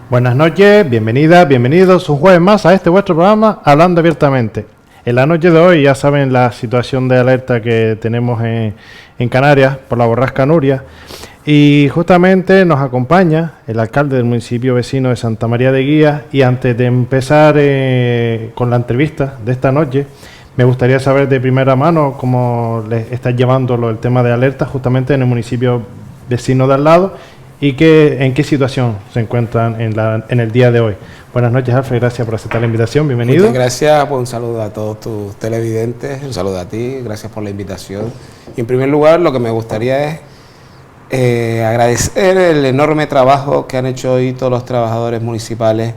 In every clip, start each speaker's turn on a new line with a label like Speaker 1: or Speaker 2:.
Speaker 1: Buenas noches, bienvenidas, bienvenidos un jueves más a este vuestro programa Hablando Abiertamente. En la noche de hoy ya saben la situación de alerta que tenemos en Canarias por la borrasca Nuria y justamente nos acompaña el alcalde del municipio vecino de Santa María de Guía. Y antes de empezar con la entrevista de esta noche, me gustaría saber de primera mano cómo les está llevando el tema de alerta justamente en el municipio vecino de al lado y en qué situación se encuentran en el día de hoy. Buenas noches, Alfred, gracias por aceptar la invitación, bienvenido.
Speaker 2: Muchas gracias, pues un saludo a todos tus televidentes, un saludo a ti, gracias por la invitación. Y en primer lugar, lo que me gustaría es agradecer el enorme trabajo que han hecho hoy todos los trabajadores municipales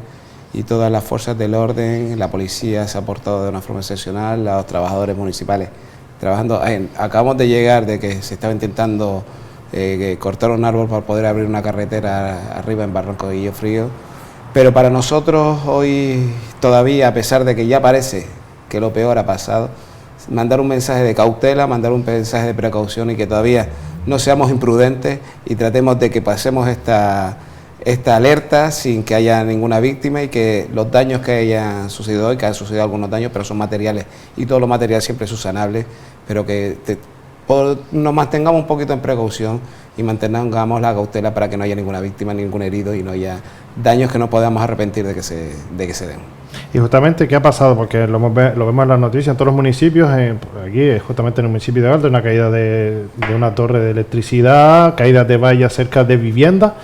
Speaker 2: y todas las fuerzas del orden. La policía se ha portado de una forma excepcional, los trabajadores municipales trabajando. Acabamos de llegar de que se estaba intentando cortar un árbol para poder abrir una carretera arriba en Barranco de Guillo Frío, pero para nosotros hoy todavía, a pesar de que ya parece que lo peor ha pasado, mandar un mensaje de cautela, mandar un mensaje de precaución y que todavía no seamos imprudentes y tratemos de que pasemos esta alerta sin que haya ninguna víctima y que los daños que hayan sucedido hoy, que han sucedido algunos daños, pero son materiales y todo lo material siempre es subsanable, pero que nos mantengamos un poquito en precaución y mantengamos la cautela para que no haya ninguna víctima, ningún herido y no haya daños que no podamos arrepentir de que se den.
Speaker 1: Y justamente, ¿qué ha pasado? Porque lo vemos en las noticias en todos los municipios, aquí justamente en el municipio de Galdo, una caída de una torre de electricidad, caídas de vallas cerca de viviendas.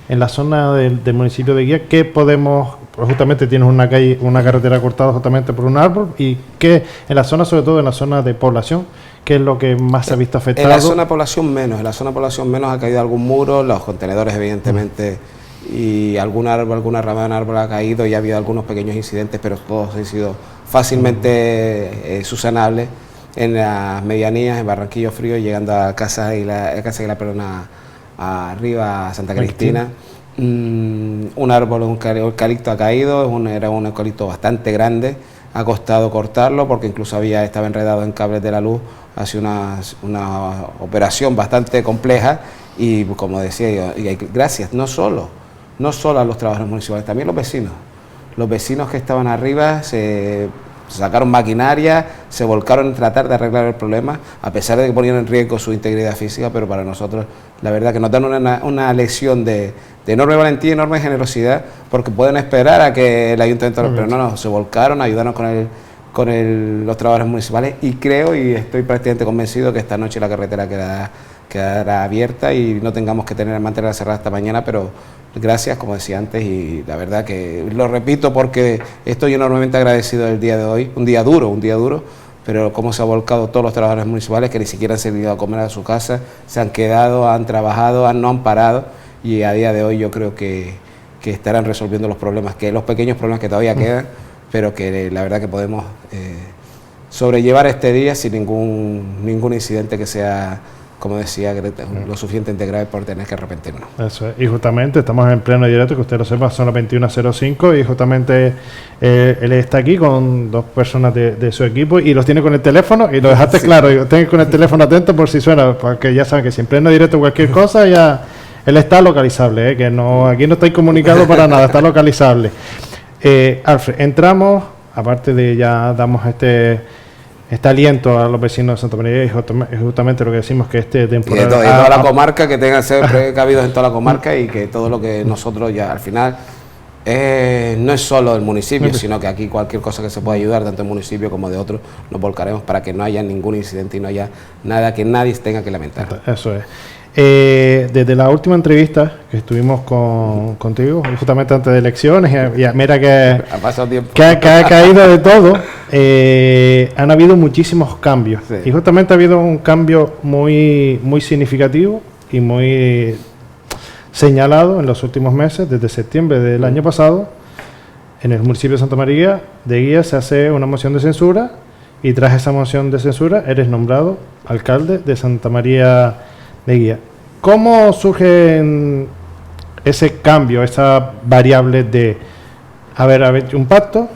Speaker 1: En la zona del municipio de Guía, ¿qué podemos...? Pues justamente tienes una carretera cortada justamente por un árbol, y ¿qué en la zona, sobre todo en la zona de población, qué es lo que más se ha visto afectado?
Speaker 2: En la zona de población menos, ha caído algún muro, los contenedores evidentemente, y alguna rama de un árbol ha caído y ha habido algunos pequeños incidentes, pero todos han sido fácilmente subsanables en las medianías, en Barranquillo Frío, llegando a Casa de la Perona arriba a Santa Cristina. Un árbol, un eucalipto ha caído, era un eucalipto bastante grande, ha costado cortarlo porque incluso estaba enredado en cables de la luz, ha sido una operación bastante compleja y como decía yo, gracias no solo a los trabajadores municipales, también los vecinos que estaban arriba se sacaron maquinaria, se volcaron en tratar de arreglar el problema, a pesar de que ponían en riesgo su integridad física, pero para nosotros la verdad que nos dan una lección de enorme valentía y enorme generosidad, porque pueden esperar a que el ayuntamiento, pero no, se volcaron, ayudaron con los trabajadores municipales y creo y estoy prácticamente convencido que esta noche la carretera quedará abierta y no tengamos que mantenerla cerrada hasta mañana, pero gracias, como decía antes, y la verdad que lo repito porque estoy enormemente agradecido del día de hoy, un día duro, pero cómo se han volcado todos los trabajadores municipales que ni siquiera han salido a comer a su casa, se han quedado, han trabajado, no han parado y a día de hoy yo creo que estarán resolviendo los pequeños problemas que todavía quedan, pero que la verdad que podemos sobrellevar este día sin ningún incidente que sea, como decía Greta, lo suficientemente grave por tener que arrepentirnos.
Speaker 1: Eso es. Y justamente estamos en pleno directo, que usted lo sepa, son las 21:05 y justamente él está aquí con dos personas de su equipo y los tiene con el teléfono y lo dejaste claro, y tengo con el teléfono atento por si suena, porque ya saben que si en pleno directo cualquier cosa ya él está localizable, que no, aquí no está incomunicado para nada, está localizable. Alfred, entramos, aparte de ya damos este aliento a los vecinos de Santa María, y justamente lo que decimos que este temporal...
Speaker 2: Y toda la comarca, que tengan que ser precavidos en toda la comarca y que todo lo que nosotros ya al final no es solo el municipio, sino que aquí cualquier cosa que se pueda ayudar, tanto el municipio como de otros, nos volcaremos para que no haya ningún incidente y no haya nada que nadie tenga que lamentar.
Speaker 1: Eso es. Desde la última entrevista que estuvimos contigo, justamente antes de elecciones, y mira que
Speaker 2: ha pasado tiempo,
Speaker 1: que ha caído de todo, han habido muchísimos cambios, sí. Y justamente ha habido un cambio muy significativo y muy señalado en los últimos meses. Desde septiembre del año pasado, en el municipio de Santa María de Guía se hace una moción de censura y tras esa moción de censura eres nombrado alcalde de Santa María de Guía. ¿Cómo surge ese cambio, esa variable de haber hecho un pacto?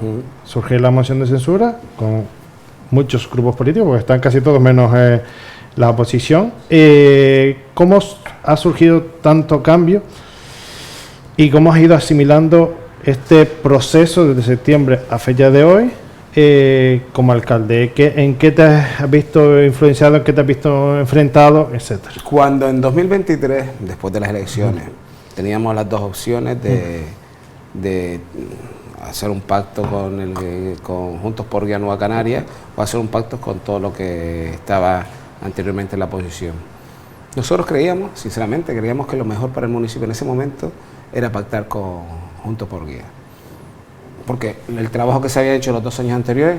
Speaker 1: Surge la moción de censura con muchos grupos políticos, porque están casi todos menos la oposición. ¿Cómo ha surgido tanto cambio ¿Y cómo has ido asimilando este proceso desde septiembre a fecha de hoy como alcalde? ¿En qué te has visto influenciado, en qué te has visto enfrentado, etcétera?
Speaker 2: Cuando en 2023, después de las elecciones, teníamos las dos opciones de hacer un pacto con Juntos por Guía Nueva Canaria o hacer un pacto con todo lo que estaba anteriormente en la oposición. Nosotros sinceramente creíamos que lo mejor para el municipio en ese momento era pactar con Juntos por Guía. Porque el trabajo que se había hecho los 2 años anteriores,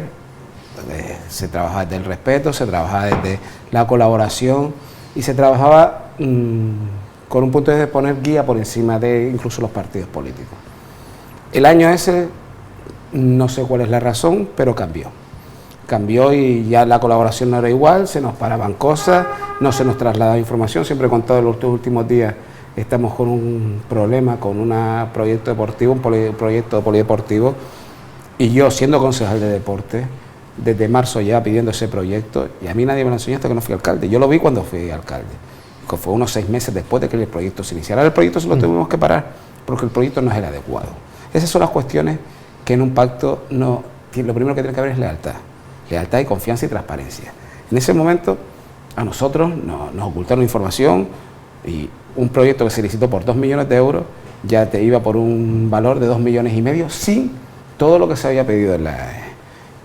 Speaker 2: se trabajaba desde el respeto, se trabajaba desde la colaboración y se trabajaba con un punto de poner Guía por encima de incluso los partidos políticos. El año ese, no sé cuál es la razón, pero cambió. Cambió y ya la colaboración no era igual, se nos paraban cosas, no se nos trasladaba información. Siempre he contado en los últimos días, estamos con un problema, con un proyecto deportivo, un proyecto polideportivo, y yo siendo concejal de deporte, desde marzo ya pidiendo ese proyecto, y a mí nadie me lo enseñó hasta que no fui alcalde. Yo lo vi cuando fui alcalde, que fue unos 6 meses después de que el proyecto se iniciara. El proyecto se lo tuvimos que parar, porque el proyecto no es el adecuado. Esas son las cuestiones que en un pacto lo primero que tiene que haber es lealtad. Lealtad y confianza y transparencia. En ese momento a nosotros nos ocultaron información y un proyecto que se licitó por 2 millones de euros ya te iba por un valor de 2,5 millones sin todo lo que se había pedido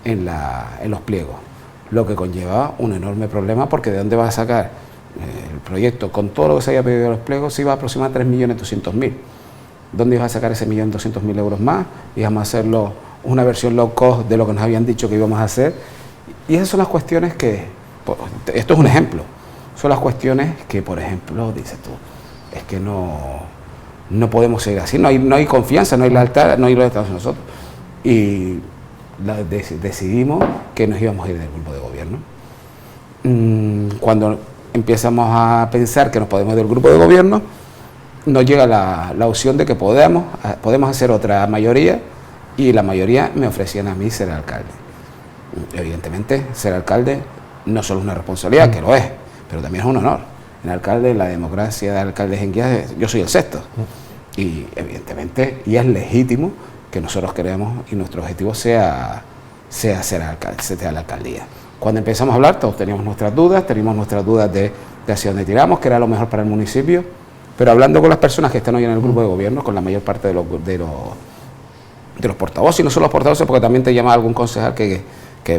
Speaker 2: en los pliegos, lo que conllevaba un enorme problema porque de dónde vas a sacar el proyecto con todo lo que se había pedido en los pliegos se iba a aproximar a 3.200.000. ¿Dónde ibas a sacar ese 1.200.000 euros más? Íbamos a hacerlo una versión low cost de lo que nos habían dicho que íbamos a hacer. Y esas son las cuestiones que, esto es un ejemplo, son las cuestiones que, por ejemplo, dices tú, es que no podemos seguir así, no hay confianza, no hay lealtad, no hay lealtad en nosotros. Y decidimos que nos íbamos a ir del grupo de gobierno. Cuando empezamos a pensar que nos podemos ir del grupo de gobierno, nos llega la opción de que podemos hacer otra mayoría, y la mayoría me ofrecían a mí ser alcalde. Evidentemente, ser alcalde no solo es una responsabilidad, que lo es, pero también es un honor. El alcalde, la democracia de alcaldes en Guía, yo soy el 6º. Y evidentemente, y es legítimo que nosotros queremos y nuestro objetivo sea ser alcalde, sea la alcaldía. Cuando empezamos a hablar, todos teníamos nuestras dudas de hacia dónde tiramos, que era lo mejor para el municipio, pero hablando con las personas que están hoy en el grupo de gobierno, con la mayor parte de los portavoces, y no solo los portavoces, porque también te llama algún concejal que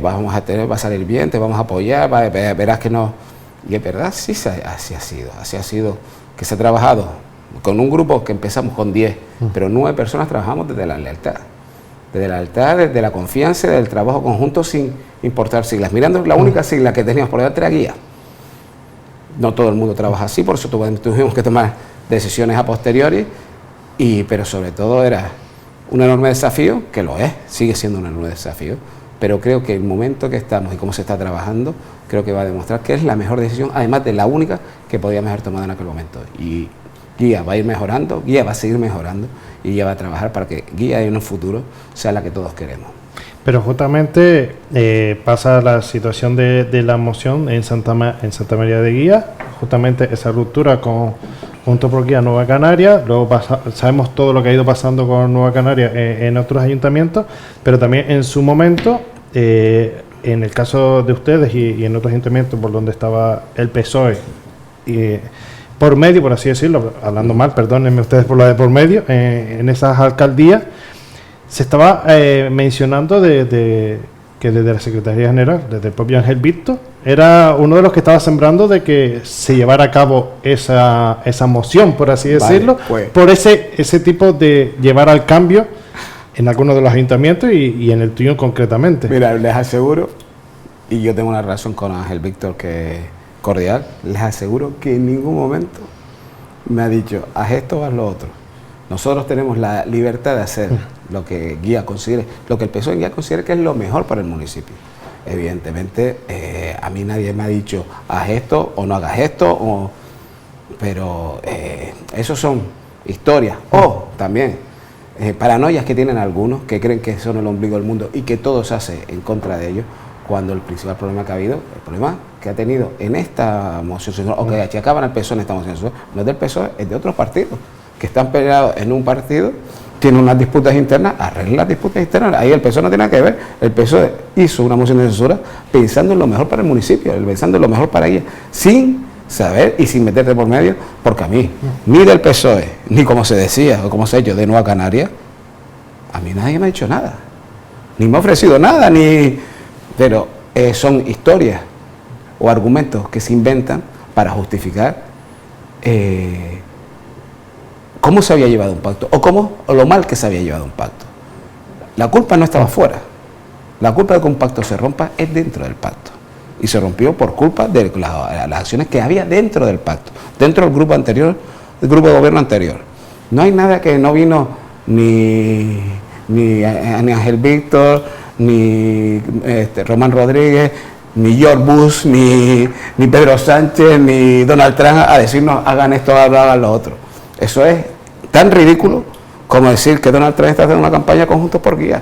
Speaker 2: vamos a tener, va a salir bien, te vamos a apoyar, verás que no. Y es verdad, sí, así ha sido, que se ha trabajado con un grupo que empezamos con 10, pero 9 personas trabajamos desde la lealtad, desde la confianza, del trabajo conjunto sin importar siglas. Mirando la única sigla que teníamos por delante era Guía. No todo el mundo trabaja así, por eso tuvimos que tomar decisiones a posteriori, pero sobre todo era un enorme desafío, que lo es, sigue siendo un enorme desafío, pero creo que el momento que estamos y cómo se está trabajando, creo que va a demostrar que es la mejor decisión, además de la única que podíamos haber tomado en aquel momento. Y Guía va a ir mejorando, Guía va a seguir mejorando, y Guía va a trabajar para que Guía en un futuro sea la que todos queremos.
Speaker 1: Pero justamente pasa la situación de la moción en Santa María de Guía, justamente esa ruptura con Juntos por Guía Nueva Canaria. Luego sabemos todo lo que ha ido pasando con Nueva Canaria en otros ayuntamientos, pero también en su momento, en el caso de ustedes y en otros ayuntamientos por donde estaba el PSOE, por medio, por así decirlo, hablando mal, perdónenme ustedes por lo de por medio, en esas alcaldías, se estaba mencionando que desde la Secretaría General, desde el propio Ángel Víctor, era uno de los que estaba sembrando de que se llevara a cabo esa moción, por así decirlo, pues, por ese tipo de llevar al cambio en algunos de los ayuntamientos y en el tuyo concretamente.
Speaker 2: Mira, les aseguro, y yo tengo una relación con Ángel Víctor que es cordial, les aseguro que en ningún momento me ha dicho, haz esto o haz lo otro. Nosotros tenemos la libertad de hacer lo que Guía considere, lo que el PSOE en Guía considere que es lo mejor para el municipio. Evidentemente, a mí nadie me ha dicho, haz esto o no hagas esto, pero eso son historias. O también paranoias que tienen algunos que creen que son el ombligo del mundo y que todo se hace en contra de ellos, cuando el principal problema que ha habido, el problema que ha tenido en esta moción, o que achacaban al PSOE en esta moción, no es del PSOE, es de otros partidos, que están peleados en un partido, tienen unas disputas internas, arreglen las disputas internas. Ahí el PSOE no tiene nada que ver. El PSOE hizo una moción de censura pensando en lo mejor para el municipio, pensando en lo mejor para ella, sin saber y sin meterte por medio, porque a mí, ni del PSOE, ni como se decía, o como se ha hecho de Nueva Canarias, a mí nadie me ha dicho nada, ni me ha ofrecido nada, pero son historias o argumentos que se inventan para justificar cómo se había llevado un pacto, o lo mal que se había llevado un pacto. La culpa no estaba fuera, la culpa de que un pacto se rompa es dentro del pacto. Y se rompió por culpa de las acciones que había dentro del pacto, dentro del grupo anterior, del grupo de gobierno anterior. No hay nada que no vino ni Ángel Víctor, ni Román Rodríguez, ni George Bush, ni Pedro Sánchez, ni Donald Trump a decirnos hagan esto, hagan lo otro. Eso es tan ridículo como decir que Donald Trump está haciendo una campaña conjuntos por guía.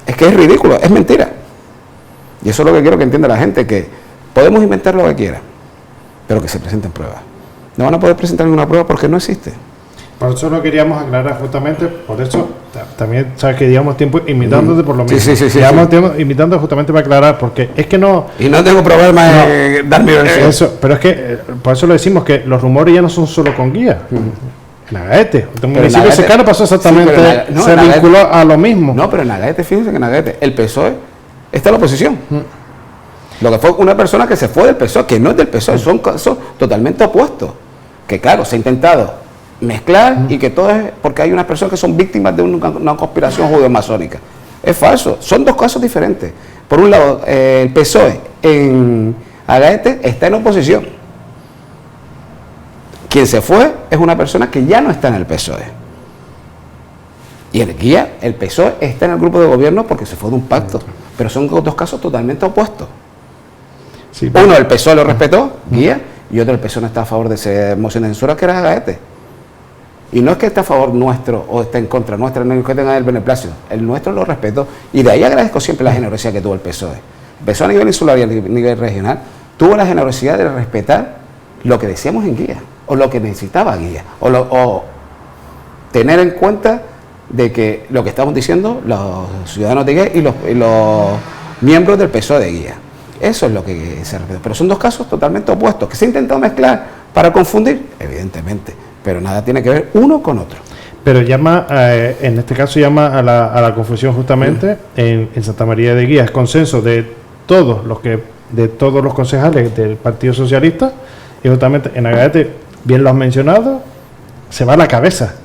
Speaker 2: Es que es ridículo, es mentira. Y eso es lo que quiero que entienda la gente, que podemos inventar lo que quieran, pero que se presenten pruebas. No van a poder presentar ninguna prueba porque no existe.
Speaker 1: Por eso lo queríamos aclarar justamente, por eso también sabes que llevamos tiempo imitándote por lo mismo.
Speaker 2: Sí.
Speaker 1: Llevamos tiempo imitando justamente para aclarar, porque es que no...
Speaker 2: Y no tengo problema en dar mi versión.
Speaker 1: Eso, pero es que, por eso lo decimos, que los rumores ya no son solo con guía. En Agaete, el municipio cercano pasó exactamente, se vinculó a lo mismo.
Speaker 2: No, pero en Agaete, fíjense que en Agaete el PSOE está en la oposición. Lo que fue una persona que se fue del PSOE, que no es del PSOE, son totalmente opuestos. Que claro, se ha intentado mezclar y que todo es porque hay unas personas que son víctimas de una conspiración judeo-masónica. Es falso, son dos casos diferentes. Por un lado, el PSOE en Agaete está en oposición. Quien se fue es una persona que ya no está en el PSOE. Y el guía, el PSOE, está en el grupo de gobierno porque se fue de un pacto. Pero son dos casos totalmente opuestos. Sí, uno, el PSOE lo respetó, guía, y otro, el PSOE no está a favor de esa moción de censura que era Agaete. Y no es que esté a favor nuestro o esté en contra nuestra, no es que tenga el beneplácito. El nuestro lo respeto y de ahí agradezco siempre la generosidad que tuvo el PSOE. El PSOE a nivel insular y a nivel regional tuvo la generosidad de respetar lo que decíamos en guía, o lo que necesitaba guía, o tener en cuenta de que lo que estamos diciendo los ciudadanos de guía y los miembros del PSOE de guía. Eso es lo que se respeta. Pero son dos casos totalmente opuestos, que se ha intentado mezclar para confundir, evidentemente, pero nada tiene que ver uno con otro.
Speaker 1: Pero llama, en este caso llama a la confusión justamente en Santa María de Guía. Es consenso de todos los concejales del Partido Socialista, y justamente en Agaete, bien lo has mencionado, se va a la cabeza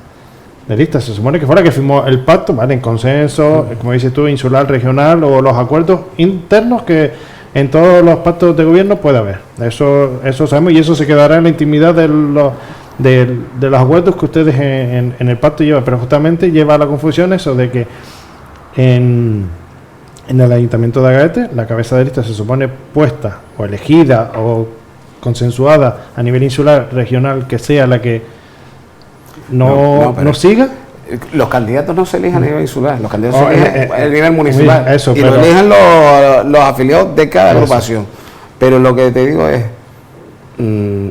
Speaker 1: de lista. Se supone que fuera que firmó el pacto, ¿vale? En consenso, como dices tú, insular, regional, o los acuerdos internos que en todos los pactos de gobierno puede haber. Eso sabemos, y eso se quedará en la intimidad de los acuerdos que ustedes en el pacto llevan. Pero justamente lleva a la confusión eso de que en el Ayuntamiento de Agaete la cabeza de lista se supone puesta o elegida o consensuada a nivel insular, regional, que sea la que no siga.
Speaker 2: Los candidatos no se eligen a nivel insular, los candidatos se eligen a nivel municipal,
Speaker 1: eso,
Speaker 2: y lo eligen los afiliados de cada agrupación. Pero lo que te digo es,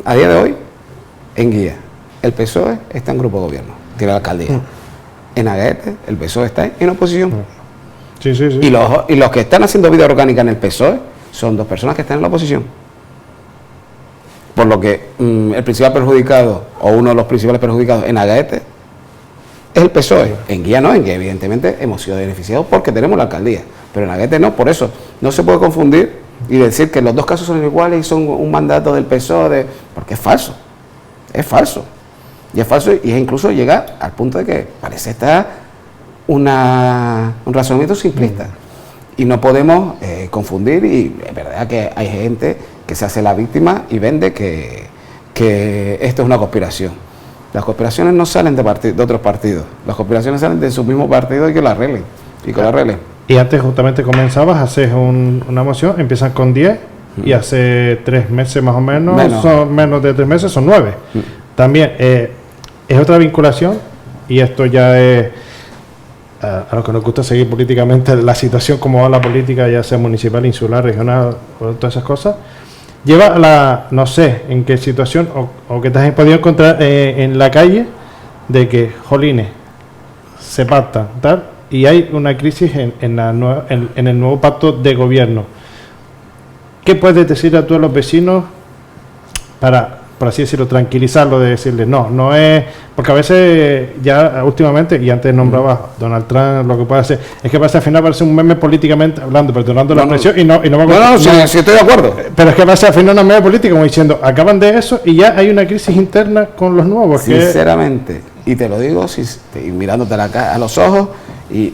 Speaker 2: a día de hoy, en guía, el PSOE está en grupo de gobierno, tiene la alcaldía. En Agaete, el PSOE está en oposición.
Speaker 1: Sí.
Speaker 2: Y los que están haciendo vida orgánica en el PSOE son dos personas que están en la oposición. Por lo que el principal perjudicado, o uno de los principales perjudicados en Agaete, es el PSOE. En guía no, en guía evidentemente hemos sido beneficiados porque tenemos la alcaldía, pero en Agaete no. Por eso no se puede confundir y decir que los dos casos son iguales y son un mandato del PSOE, porque es falso. Es falso. Y es falso, y es incluso llegar al punto de que parece estar un razonamiento simplista. Y no podemos confundir, y es verdad que hay gente que se hace la víctima y vende que esto es una conspiración. Las conspiraciones no salen de otros partidos, las conspiraciones salen de su mismo partido y que la arreglen. Y
Speaker 1: antes justamente comenzabas, haces una moción, empiezan con 10 y hace 3 meses más o menos, son menos de 3 meses, son 9. También es otra vinculación, y esto ya es a lo que nos gusta seguir políticamente la situación, como va la política, ya sea municipal, insular, regional, o todas esas cosas. Lleva no sé en qué situación o que te has podido encontrar en la calle, de que, jolines, se pacta, tal, y hay una crisis en el nuevo pacto de gobierno. ¿Qué puedes decir a todos los vecinos para, por así decirlo, tranquilizarlo, de decirle, no es, porque a veces ya últimamente, y antes nombraba Donald Trump, lo que puede hacer, es que al final parece un meme políticamente hablando, perdonando la expresión, y no
Speaker 2: sí, estoy de acuerdo.
Speaker 1: Pero es que pasa al final una meme política, como diciendo, acaban de eso y ya hay una crisis interna con los nuevos.
Speaker 2: Sinceramente, y te lo digo, mirándote a los ojos, y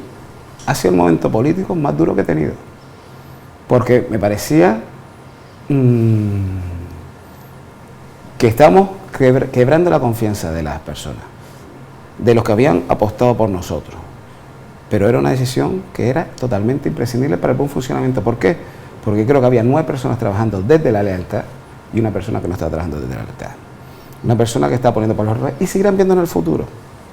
Speaker 2: ha sido el momento político más duro que he tenido, porque me parecía que estamos quebrando la confianza de las personas, de los que habían apostado por nosotros. Pero era una decisión que era totalmente imprescindible para el buen funcionamiento. ¿Por qué? Porque creo que había 9 personas trabajando desde la lealtad y una persona que no estaba trabajando desde la lealtad. Una persona que está poniendo por los errores y seguirán viendo en el futuro.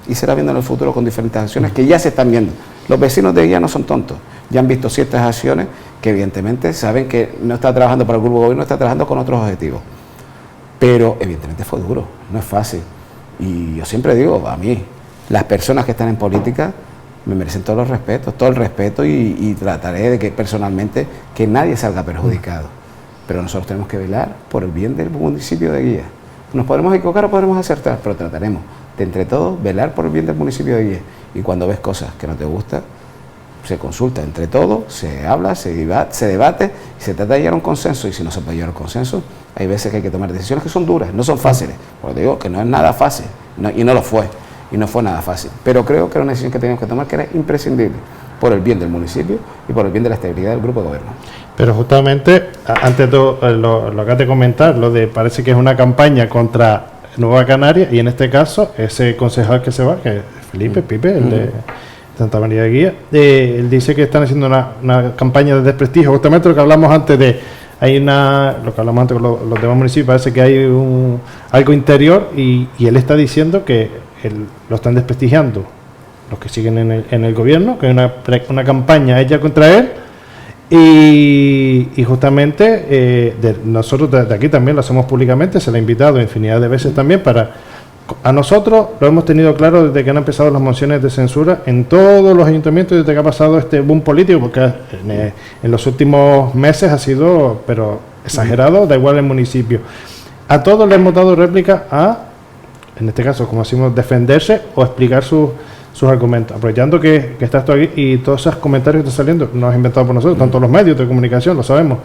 Speaker 2: Y será viendo en el futuro con diferentes acciones que ya se están viendo. Los vecinos de Guía no son tontos. Ya han visto ciertas acciones que evidentemente saben que no está trabajando para el grupo de gobierno, está trabajando con otros objetivos. Pero evidentemente fue duro, no es fácil. Y yo siempre digo, a mí, las personas que están en política me merecen todo el respeto y trataré de que personalmente que nadie salga perjudicado. Pero nosotros tenemos que velar por el bien del municipio de Guía. Nos podremos equivocar o podremos acertar, pero trataremos de entre todos velar por el bien del municipio de Guía. Y cuando ves cosas que no te gustan, se consulta entre todos, se habla, se debate y se trata de llegar a un consenso. Y si no se puede llegar a un consenso, hay veces que hay que tomar decisiones que son duras, no son fáciles. Porque digo que no es nada fácil, y no lo fue, y no fue nada fácil. Pero creo que era una decisión que teníamos que tomar que era imprescindible por el bien del municipio y por el bien de la estabilidad del grupo de gobierno.
Speaker 1: Pero justamente, antes de todo, lo acabas de comentar, parece que es una campaña contra Nueva Canaria, y en este caso, ese concejal que se va, que es Felipe Pipe, el de Santa María de Guía, él dice que están haciendo una campaña de desprestigio, justamente lo que hablamos antes lo que hablamos antes con los demás municipios, parece que hay algo interior, y él está diciendo que lo están desprestigiando los que siguen en el gobierno, que hay una campaña hecha contra él, y justamente nosotros desde aquí también lo hacemos públicamente, se le ha invitado infinidad de veces también a nosotros lo hemos tenido claro desde que han empezado las mociones de censura en todos los ayuntamientos, desde que ha pasado este boom político, porque en los últimos meses ha sido, pero exagerado, da igual el municipio. A todos le hemos dado réplica en este caso, como decimos, defenderse o explicar sus argumentos. Aprovechando que estás tú aquí y todos esos comentarios que están saliendo, no has inventado por nosotros, tanto los medios de comunicación, lo sabemos.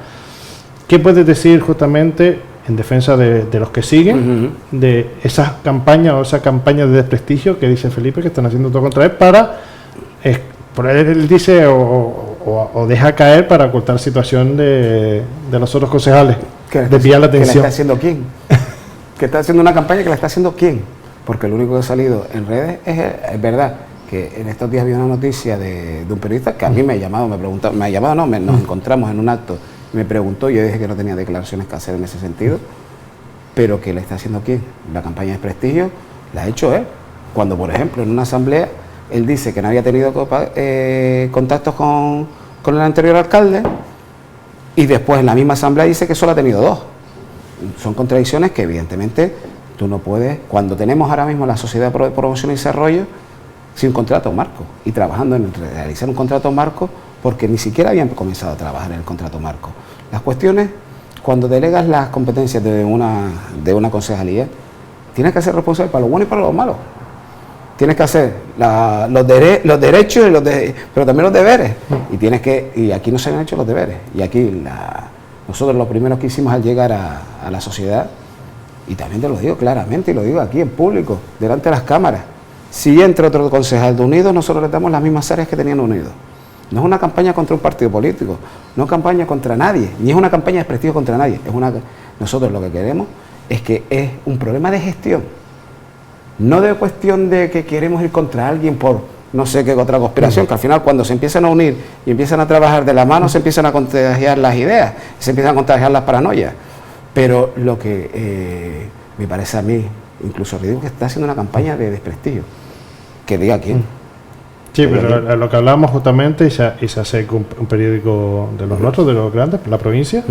Speaker 1: ¿Qué puedes decir justamente en defensa de los que siguen, de esas campañas o esa campaña de desprestigio que dice Felipe que están haciendo todo contra él por él dice o deja caer para ocultar situación de los otros concejales, desviar la atención?
Speaker 2: ¿Qué le está haciendo quién? ¿Que está haciendo una campaña que la está haciendo quién? Porque lo único que ha salido en redes es verdad que en estos días había una noticia de un periodista que a mí me ha llamado, nos encontramos en un acto, me preguntó, yo dije que no tenía declaraciones que hacer en ese sentido, pero ¿qué le está haciendo quién? La campaña de desprestigio la ha hecho él. Cuando, por ejemplo, en una asamblea, él dice que no había tenido contactos con el anterior alcalde, y después en la misma asamblea dice que solo ha tenido 2. Son contradicciones que evidentemente tú no puedes, cuando tenemos ahora mismo la Sociedad de Promoción y Desarrollo sin contrato marco, y trabajando en realizar un contrato marco, porque ni siquiera habían comenzado a trabajar en el contrato marco. Las cuestiones, cuando delegas las competencias de una concejalía, tienes que ser responsable para lo bueno y para lo malo. Tienes que hacer los derechos, pero también los deberes. Y aquí no se han hecho los deberes. Y aquí nosotros lo primero que hicimos al llegar a la sociedad, y también te lo digo claramente, y lo digo aquí en público, delante de las cámaras, si entra otro concejal de Unidos, nosotros le damos las mismas áreas que tenían Unidos. No es una campaña contra un partido político, no es campaña contra nadie, ni es una campaña de desprestigio contra nadie. Nosotros lo que queremos es que es un problema de gestión, no de cuestión de que queremos ir contra alguien por no sé qué otra conspiración, que al final cuando se empiezan a unir y empiezan a trabajar de la mano, se empiezan a contagiar las ideas, se empiezan a contagiar las paranoias. Pero lo que me parece a mí, incluso ridículo, que está haciendo una campaña de desprestigio. Que diga quién.
Speaker 1: Sí, pero lo que hablamos justamente, y se hace un periódico de los nuestros, de los grandes, la provincia,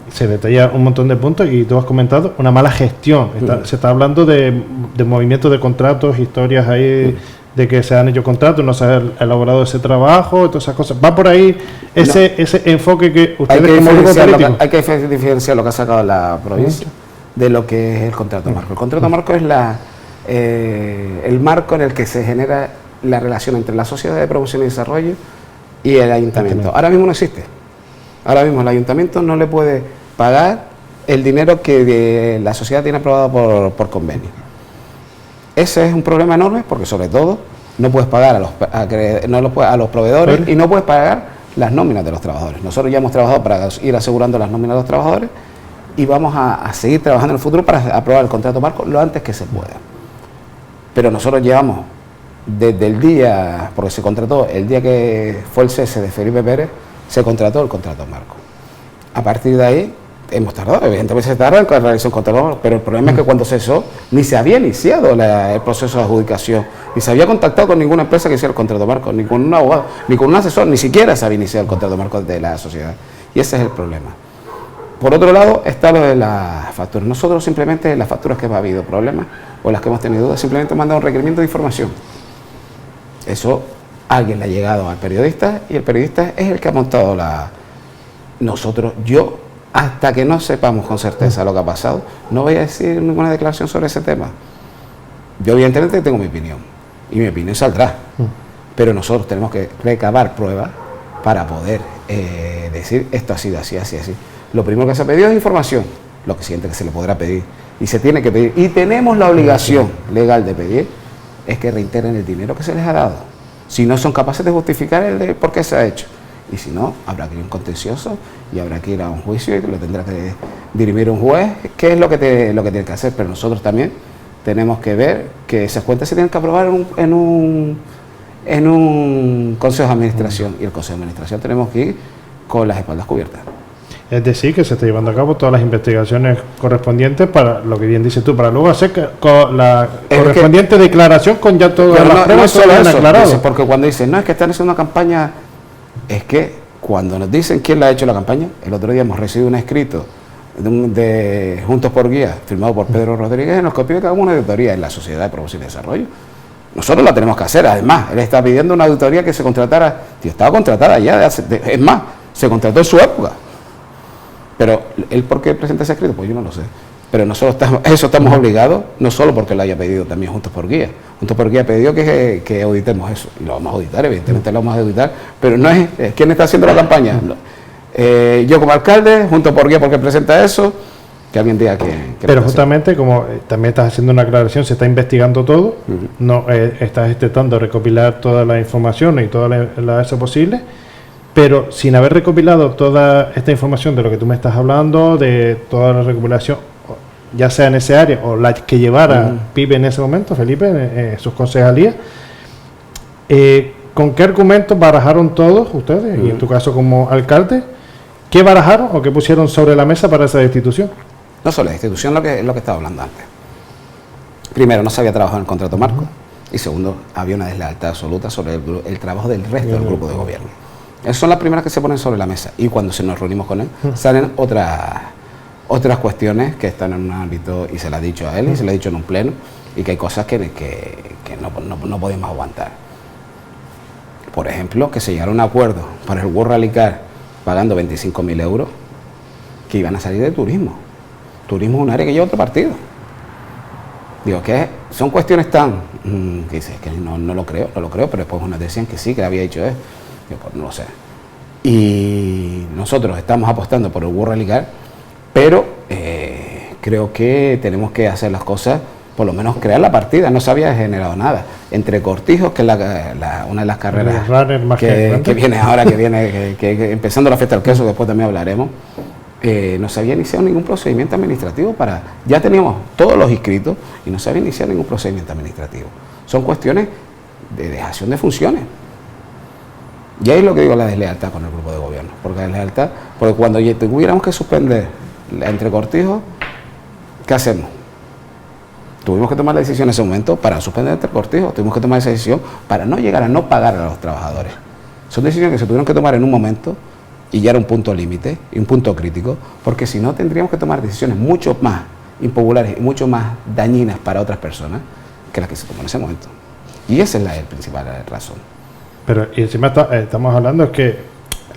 Speaker 1: se detalla un montón de puntos y tú has comentado una mala gestión. Se está hablando de movimientos de contratos, historias ahí de que se han hecho contratos, no se ha elaborado ese trabajo, todas esas cosas. Va por ahí ese enfoque que ustedes como grupo político.
Speaker 2: Hay que diferenciar lo que ha sacado la provincia de lo que es el contrato marco. El contrato marco es el marco en el que se genera la relación entre la sociedad de promoción y desarrollo y el ayuntamiento. Ahora mismo no existe. Ahora mismo el ayuntamiento no le puede pagar el dinero que la sociedad tiene aprobado por convenio. Ese es un problema enorme porque sobre todo no puedes pagar a los proveedores y no puedes pagar las nóminas de los trabajadores. Nosotros ya hemos trabajado para ir asegurando las nóminas de los trabajadores y vamos a seguir trabajando en el futuro para aprobar el contrato marco lo antes que se pueda. Pero nosotros llevamos desde el día, porque se contrató el día que fue el cese de Felipe Pérez, se contrató el contrato marco. A partir de ahí hemos tardado, evidentemente se tarda en realizar un contrato marco, pero el problema es que cuando cesó ni se había iniciado el proceso de adjudicación, ni se había contactado con ninguna empresa que hiciera el contrato marco, ni con un abogado, ni con un asesor, ni siquiera se había iniciado el contrato marco de la sociedad. Y ese es el problema. Por otro lado está lo de las facturas. Nosotros simplemente las facturas que ha habido problemas o las que hemos tenido dudas, simplemente mandado un requerimiento de información. Eso alguien le ha llegado al periodista y el periodista es el que ha montado yo, hasta que no sepamos con certeza lo que ha pasado, no voy a decir ninguna declaración sobre ese tema. Yo evidentemente tengo mi opinión y mi opinión saldrá, pero nosotros tenemos que recabar pruebas para poder decir esto ha sido así, así, así. Lo primero que se ha pedido es información, lo que siente que se le podrá pedir y se tiene que pedir y tenemos la obligación legal de pedir es que reintegren el dinero que se les ha dado. Si no son capaces de justificar el por qué se ha hecho. Y si no, habrá que ir a un contencioso y habrá que ir a un juicio y lo tendrá que dirimir un juez, qué es lo que tiene que hacer. Pero nosotros también tenemos que ver que esas cuentas se tienen que aprobar en un consejo de administración. Y el consejo de administración tenemos que ir con las espaldas cubiertas.
Speaker 1: Es decir, que se está llevando a cabo todas las investigaciones correspondientes para, lo que bien dices tú, para luego hacer la correspondiente declaración con ya todas las pruebas aclaradas.
Speaker 2: Porque cuando dicen, no, es que están haciendo una campaña, es que cuando nos dicen quién la ha hecho la campaña, el otro día hemos recibido un escrito de Juntos por Guía, firmado por Pedro Rodríguez, en los que pide que hagamos una auditoría en la Sociedad de Promoción y Desarrollo. Nosotros la tenemos que hacer, además, él está pidiendo una auditoría que se contratara, estaba contratada ya, es más, se contrató en su época. Pero él, ¿por qué presenta ese escrito? Pues yo no lo sé. Pero nosotros estamos obligados, no solo porque lo haya pedido también Juntos por Guía. Juntos por Guía pidió que auditemos eso. Y lo vamos a auditar, evidentemente lo vamos a auditar. Pero no es quién está haciendo la campaña. Yo como alcalde, Juntos por Guía porque presenta eso, que alguien diga que
Speaker 1: pero justamente, como también estás haciendo una aclaración, se está investigando todo, no estás intentando recopilar toda la información y toda la eso posible. Pero sin haber recopilado toda esta información de lo que tú me estás hablando, de toda la recopilación, ya sea en ese área o la que llevara Pipe en ese momento, Felipe, en sus concejalías, ¿con qué argumentos barajaron todos ustedes, y en tu caso como alcalde, qué barajaron o qué pusieron sobre la mesa para esa destitución?
Speaker 2: No solo la destitución, lo que estaba hablando antes. Primero, no se había trabajado en el contrato marco, y segundo, había una deslealtad absoluta sobre el trabajo del resto del grupo de gobierno. Esas son las primeras que se ponen sobre la mesa y cuando nos reunimos con él salen otras cuestiones que están en un ámbito, y se lo ha dicho a él y se lo ha dicho en un pleno, y que hay cosas que no podemos aguantar. Por ejemplo, que se llegara a un acuerdo para el World Rally Car pagando 25.000 euros que iban a salir de turismo. Turismo es un área que lleva otro partido. Digo, que son cuestiones tan... que dices, que no lo creo, pero después nos decían que sí, que había dicho eso. Pues no lo sé. Y nosotros estamos apostando por el World Rally Car, pero creo que tenemos que hacer las cosas, por lo menos crear la partida. No se había generado nada. Entre Cortijos, que es una de las carreras que viene ahora, que empezando la fiesta del queso, después también hablaremos, no se había iniciado ningún procedimiento administrativo ya teníamos todos los inscritos y no se había iniciado ningún procedimiento administrativo. Son cuestiones de dejación de funciones. Y ahí es lo que digo, la deslealtad con el grupo de gobierno. Porque cuando tuviéramos que suspender entre Cortijos, ¿qué hacemos? Tuvimos que tomar la decisión en ese momento para suspender entre Cortijos. Tuvimos que tomar esa decisión para no llegar a no pagar a los trabajadores. Son decisiones que se tuvieron que tomar en un momento Y ya era un punto límite y un punto crítico, porque si no tendríamos que tomar decisiones mucho más impopulares y mucho más dañinas para otras personas que las que se toman en ese momento. Y esa es la principal razón.
Speaker 1: Pero y encima estamos hablando es que,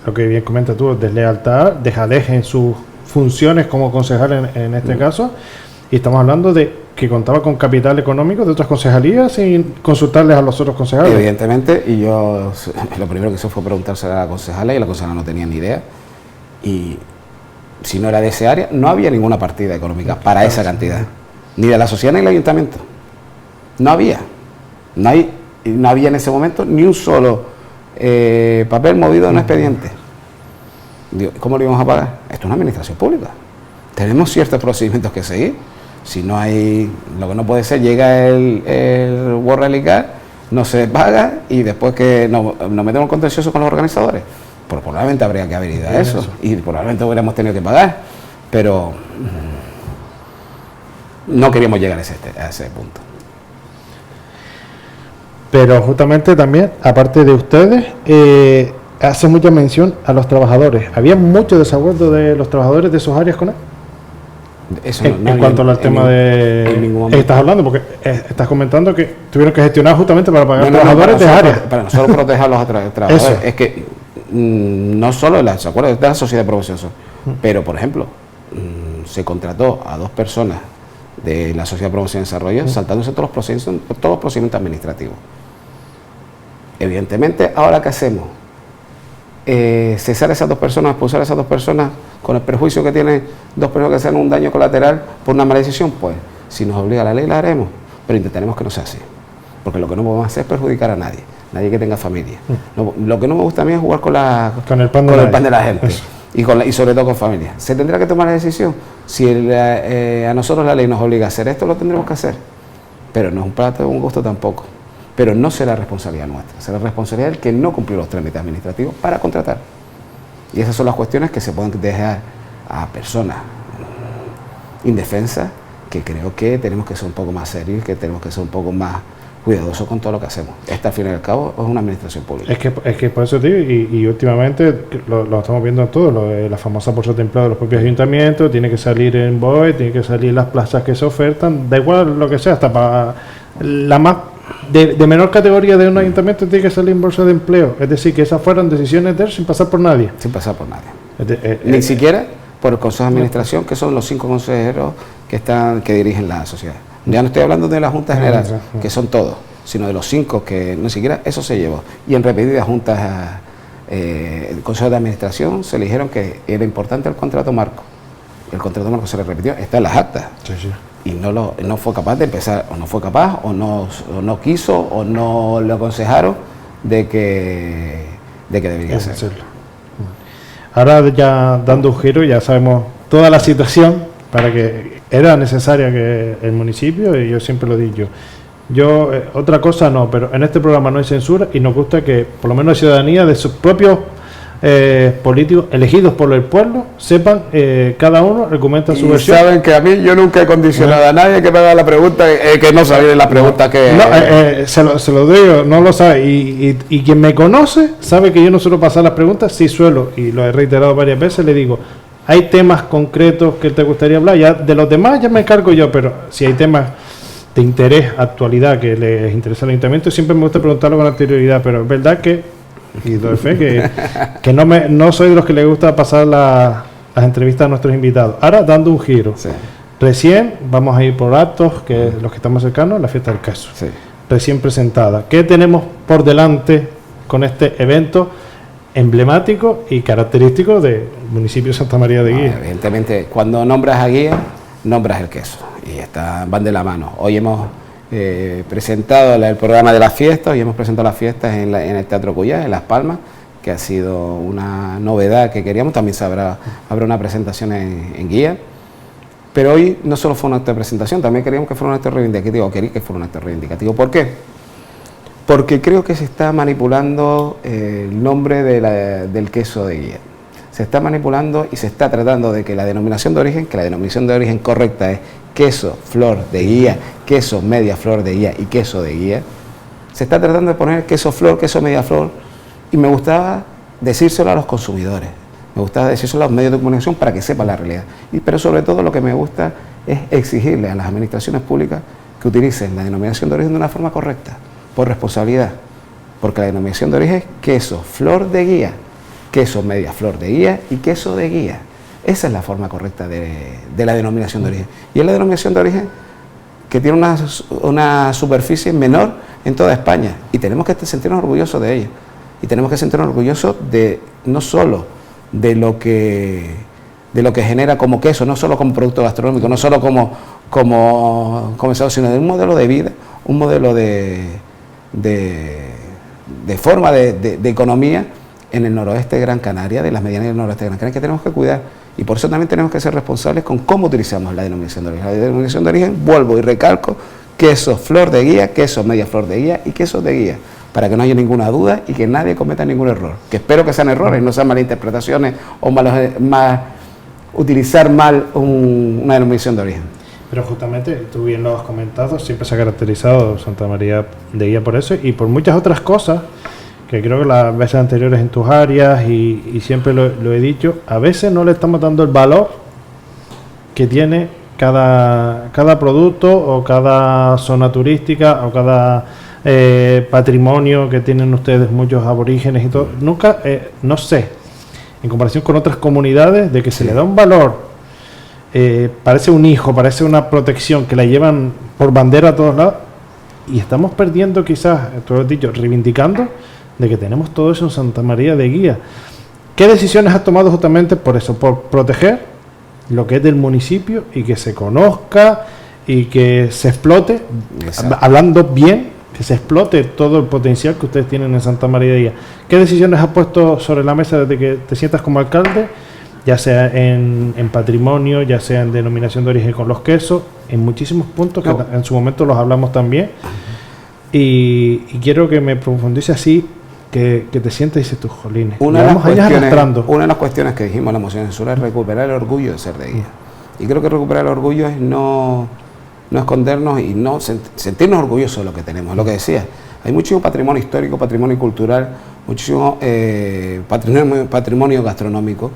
Speaker 1: lo que bien comentas tú, deslealtad, dejadez en sus funciones como concejal en este caso, y estamos hablando de que contaba con capital económico de otras concejalías sin consultarles a los otros concejales.
Speaker 2: Evidentemente, y yo lo primero que hice fue preguntárselo a la concejala, y la concejala no tenía ni idea, y si no era de ese área, no había ninguna partida económica para esa cantidad, ni de la sociedad ni del ayuntamiento, no había, no había en ese momento ni un solo papel movido en un expediente. ¿Cómo lo íbamos a pagar? Esto es una administración pública, tenemos ciertos procedimientos que seguir. Si no hay, lo que no puede ser, llega el World Rally Car, no se paga y después que nos metemos en contencioso con los organizadores. Pues probablemente habría que haber ido a eso y probablemente hubiéramos tenido que pagar, pero no queríamos llegar a ese punto.
Speaker 1: Pero justamente también, aparte de ustedes, hace mucha mención a los trabajadores. ¿Había mucho desacuerdo de los trabajadores de esos áreas con él? Eso en cuanto al tema de... Estás hablando, porque estás comentando que tuvieron que gestionar justamente para pagar trabajadores de áreas.
Speaker 2: Para nosotros proteger a los trabajadores. Es que no solo ¿se acuerdan? De la sociedad de promoción, pero por ejemplo, se contrató a 2 personas de la sociedad de promoción y desarrollo saltándose todos los procedimientos administrativos. Evidentemente, ¿ahora qué hacemos? Cesar a esas 2 personas, expulsar a esas 2 personas con el perjuicio que tienen 2 personas que hacen un daño colateral por una mala decisión. Pues si nos obliga la ley la haremos, pero intentaremos que no sea así, porque lo que no podemos hacer es perjudicar a nadie que tenga familia. Lo que no me gusta a mí es jugar con el pan de la gente y sobre todo con familia. Se tendrá que tomar la decisión. Si a nosotros la ley nos obliga a hacer esto, lo tendremos que hacer, pero no es un plato de un gusto tampoco. Pero no será responsabilidad nuestra, será responsabilidad del que no cumplió los trámites administrativos para contratar. Y esas son las cuestiones que se pueden dejar a personas indefensas, que creo que tenemos que ser un poco más serios, que tenemos que ser un poco más cuidadosos con todo lo que hacemos. Esta, al fin y al cabo, es una administración pública.
Speaker 1: Es que por eso te digo, y últimamente lo estamos viendo en todo, lo de la famosa bolsa de empleo de los propios ayuntamientos, tiene que salir en BOE, tiene que salir las plazas que se ofertan, da igual lo que sea, hasta para la más de menor categoría de un ayuntamiento tiene que salir en bolsa de empleo. Es decir, que esas fueran decisiones de él sin pasar por nadie.
Speaker 2: Sin pasar por nadie. Ni siquiera por el Consejo de Administración, que son los 5 consejeros que dirigen la sociedad. Ya no estoy hablando de la Junta General, que son todos, sino de los 5 que ni siquiera eso se llevó. Y en repetidas juntas, el Consejo de Administración se eligieron que era importante el contrato marco. El contrato marco se le repitió, está en las actas. Sí. Y no fue capaz de empezar, o no fue capaz, o no quiso, o no le aconsejaron de que debería hacerlo.
Speaker 1: Ahora ya dando un giro, ya sabemos toda la situación, para que era necesaria que el municipio, y yo siempre lo he dicho, otra cosa no, pero en este programa no hay censura y nos gusta que por lo menos la ciudadanía de sus propios políticos elegidos por el pueblo sepan, cada uno argumenta su versión.
Speaker 2: Saben que a mí yo nunca he condicionado a nadie que me haga la pregunta, que no sabe la pregunta que...
Speaker 1: Se lo digo, no lo sabe, y quien me conoce sabe que yo no suelo pasar las preguntas, sí suelo, y lo he reiterado varias veces, le digo, hay temas concretos que te gustaría hablar, ya de los demás ya me encargo yo, pero si hay temas de interés, actualidad, que les interesa al ayuntamiento, siempre me gusta preguntarlo con anterioridad, pero es verdad que y doy fe que no soy de los que les gusta pasar las entrevistas a nuestros invitados. Ahora dando un giro, sí. Recién vamos a ir por actos, que los que estamos cercanos, la fiesta del queso, sí. Recién presentada. ¿Qué tenemos por delante con este evento emblemático y característico del municipio de Santa María de Guía?
Speaker 2: Evidentemente, cuando nombras a Guía, nombras el queso, y van de la mano. Hoy hemos presentado el programa de las fiestas, y hemos presentado las fiestas en el Teatro Cuyá, en Las Palmas, que ha sido una novedad que queríamos. También habrá una presentación en Guía, pero hoy no solo fue un acto de presentación, también queríamos que fuera un acto reivindicativo, quería que fuera un acto reivindicativo. ¿Por qué? Porque creo que se está manipulando el nombre del queso de Guía. Se está manipulando y se está tratando de que la denominación de origen correcta es queso flor de Guía, queso media flor de Guía y queso de Guía. Se está tratando de poner queso flor, queso media flor, y me gustaba decírselo a los consumidores. Me gusta decir a los medios de comunicación para que sepan la realidad. Pero sobre todo lo que me gusta es exigirle a las administraciones públicas que utilicen la denominación de origen de una forma correcta, por responsabilidad. Porque la denominación de origen es queso, flor de guía, queso media flor de guía y queso de guía. Esa es la forma correcta de la denominación de origen. Y es la denominación de origen que tiene una superficie menor en toda España. Y tenemos que sentirnos orgullosos de ella. Y tenemos que sentirnos orgullosos de no solo de lo que genera como queso, no solo como producto gastronómico, no solo como comensal, sino de un modelo de vida, un modelo de forma de economía en el noroeste de Gran Canaria, de las medianías del noroeste de Gran Canaria, que tenemos que cuidar. Y por eso también tenemos que ser responsables con cómo utilizamos la denominación de origen. La denominación de origen, vuelvo y recalco, queso flor de guía, queso media flor de guía y queso de guía, para que no haya ninguna duda y que nadie cometa ningún error. Que espero que sean errores, no sean malinterpretaciones o utilizar mal una denominación de origen.
Speaker 1: Pero justamente, tú bien lo has comentado, siempre se ha caracterizado Santa María de Guía por eso y por muchas otras cosas, que creo que las veces anteriores en tus áreas y siempre lo he dicho, a veces no le estamos dando el valor que tiene cada producto o cada zona turística o cada patrimonio que tienen ustedes, muchos aborígenes y todo. Nunca, no sé, en comparación con otras comunidades, de que se le da un valor, parece un hijo, parece una protección que la llevan por bandera a todos lados, y estamos perdiendo quizás, tú lo has dicho, reivindicando de que tenemos todo eso en Santa María de Guía. ¿Qué decisiones has tomado justamente por eso, por proteger lo que es del municipio y que se conozca y que se explote, hablando bien, que se explote todo el potencial que ustedes tienen en Santa María de Guía? ¿Qué decisiones has puesto sobre la mesa desde que te sientas como alcalde, ya sea en patrimonio, ya sea en denominación de origen con los quesos, en muchísimos puntos que en su momento los hablamos también? Y quiero que me profundice así, que te sientes y dices tú, jolines,
Speaker 2: una de las cuestiones que dijimos en la moción de censura es recuperar el orgullo de ser de Guía. Y creo que recuperar el orgullo es no escondernos y no sentirnos orgullosos de lo que tenemos. Lo que decía, hay muchísimo patrimonio histórico, patrimonio cultural, muchísimo patrimonio gastronómico,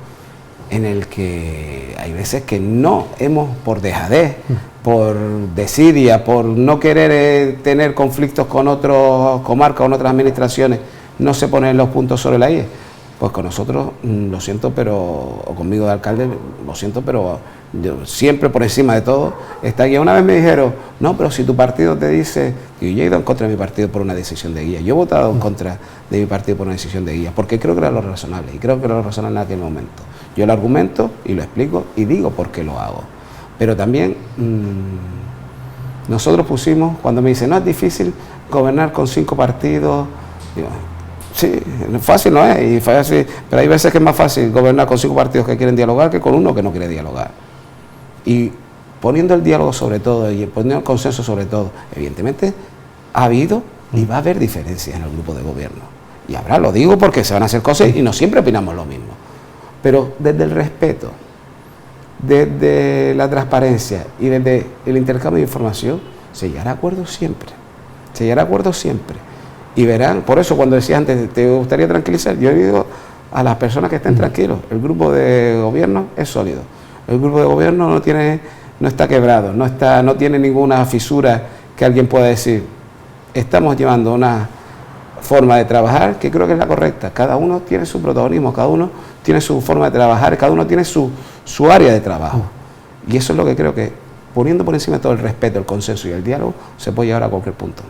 Speaker 2: en el que hay veces que no hemos, por dejadez, por desidia, por no querer tener conflictos con otras comarcas, con otras administraciones, no se ponen los puntos sobre la I. Pues con nosotros, lo siento, o conmigo de alcalde, lo siento, pero yo siempre por encima de todo está Guía. Una vez me dijeron, no, pero si tu partido te dice, y yo he ido en contra de mi partido por una decisión de Guía, yo he votado en contra de mi partido por una decisión de Guía, porque creo que era lo razonable, y creo que era lo razonable en aquel momento. Yo lo argumento y lo explico y digo por qué lo hago. Pero también nosotros pusimos, cuando me dicen, no, es difícil gobernar con 5 partidos, digo, sí, fácil no es, y fácil, pero hay veces que es más fácil gobernar con 5 partidos que quieren dialogar que con uno que no quiere dialogar. Y poniendo el diálogo sobre todo y poniendo el consenso sobre todo, evidentemente ha habido y va a haber diferencias en el grupo de gobierno. Y habrá, lo digo porque se van a hacer cosas y no siempre opinamos lo mismo. Pero desde el respeto, desde la transparencia y desde el intercambio de información, se llegará a acuerdos siempre. Se llegará a acuerdos siempre. Y verán, por eso cuando decía antes, ¿te gustaría tranquilizar? Yo digo a las personas que estén tranquilos, el grupo de gobierno es sólido. El grupo de gobierno no está quebrado, no tiene ninguna fisura que alguien pueda decir. Estamos llevando una forma de trabajar que creo que es la correcta. Cada uno tiene su protagonismo, cada uno tiene su forma de trabajar, cada uno tiene su área de trabajo. Y eso es lo que creo que, poniendo por encima de todo el respeto, el consenso y el diálogo, se puede llegar a cualquier punto.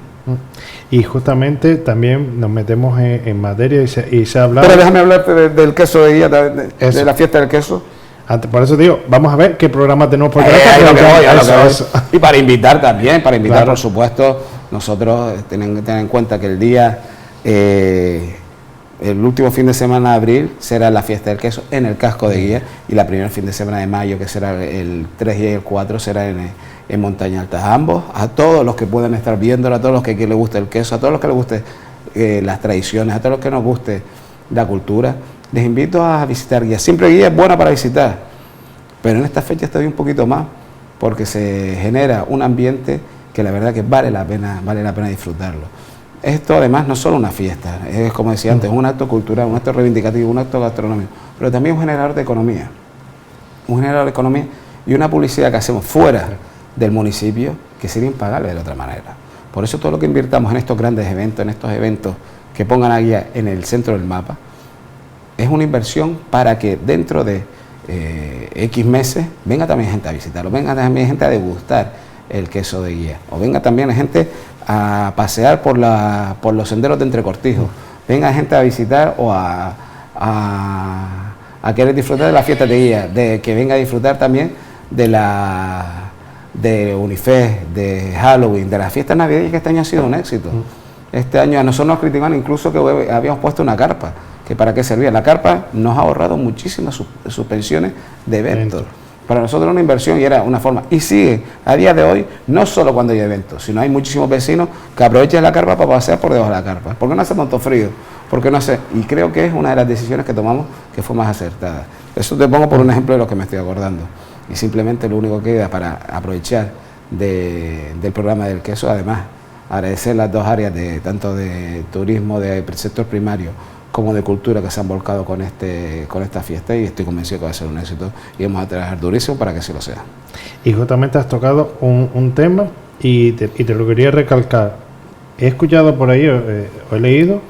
Speaker 1: Y justamente también nos metemos en materia y se habla...
Speaker 2: Pero déjame hablarte del queso de Guía, de la fiesta del queso.
Speaker 1: Por eso digo, vamos a ver qué programa tenemos por
Speaker 2: eso. Y para invitar también, claro. Por supuesto, nosotros tenemos que tener en cuenta que el día, el último fin de semana de abril será la fiesta del queso en el casco de Guía, y la primera fin de semana de mayo, que será el 3 y el 4, será en Montaña Alta. Ambos, a todos los que puedan estar viéndolo, a todos los que les guste el queso, a todos los que les guste las tradiciones, a todos los que nos guste la cultura, les invito a visitar Guía. Siempre Guía es buena para visitar, pero en esta fecha estoy un poquito más, porque se genera un ambiente que la verdad que vale la pena disfrutarlo. Esto además no es solo una fiesta, es como decía antes, un acto cultural, un acto reivindicativo, un acto gastronómico, pero también un generador de economía. Un generador de economía y una publicidad que hacemos fuera del municipio que sería impagable de otra manera. Por eso todo lo que invirtamos en estos grandes eventos, en estos eventos que pongan a Guía en el centro del mapa, es una inversión para que dentro de X meses venga también gente a visitarlo, venga también gente a degustar el queso de Guía, o venga también gente a pasear por los senderos de Entrecortijos, venga gente a visitar o a querer disfrutar de las fiestas de Guía, de que venga a disfrutar también de Unifest, de Halloween, de las fiestas navideñas, que este año ha sido un éxito. Este año a nosotros nos criticaban incluso que habíamos puesto una carpa, que para qué servía. La carpa nos ha ahorrado muchísimas suspensiones de eventos. Para nosotros era una inversión y era una forma. Y sigue a día de hoy, no solo cuando hay eventos, sino hay muchísimos vecinos que aprovechan la carpa para pasear por debajo de la carpa. ¿Por qué no hace tanto frío? ¿Por qué no hace? Y creo que es una de las decisiones que tomamos que fue más acertada. Eso te pongo por un ejemplo de lo que me estoy acordando. Y simplemente lo único que queda para aprovechar del programa del queso, además, agradecer las dos áreas, tanto de turismo, del sector primario, como de cultura, que se han volcado con esta fiesta, y estoy convencido que va a ser un éxito y vamos a trabajar durísimo para que así lo sea.
Speaker 1: Y justamente has tocado un tema y te lo quería recalcar. He escuchado por ahí, o he leído,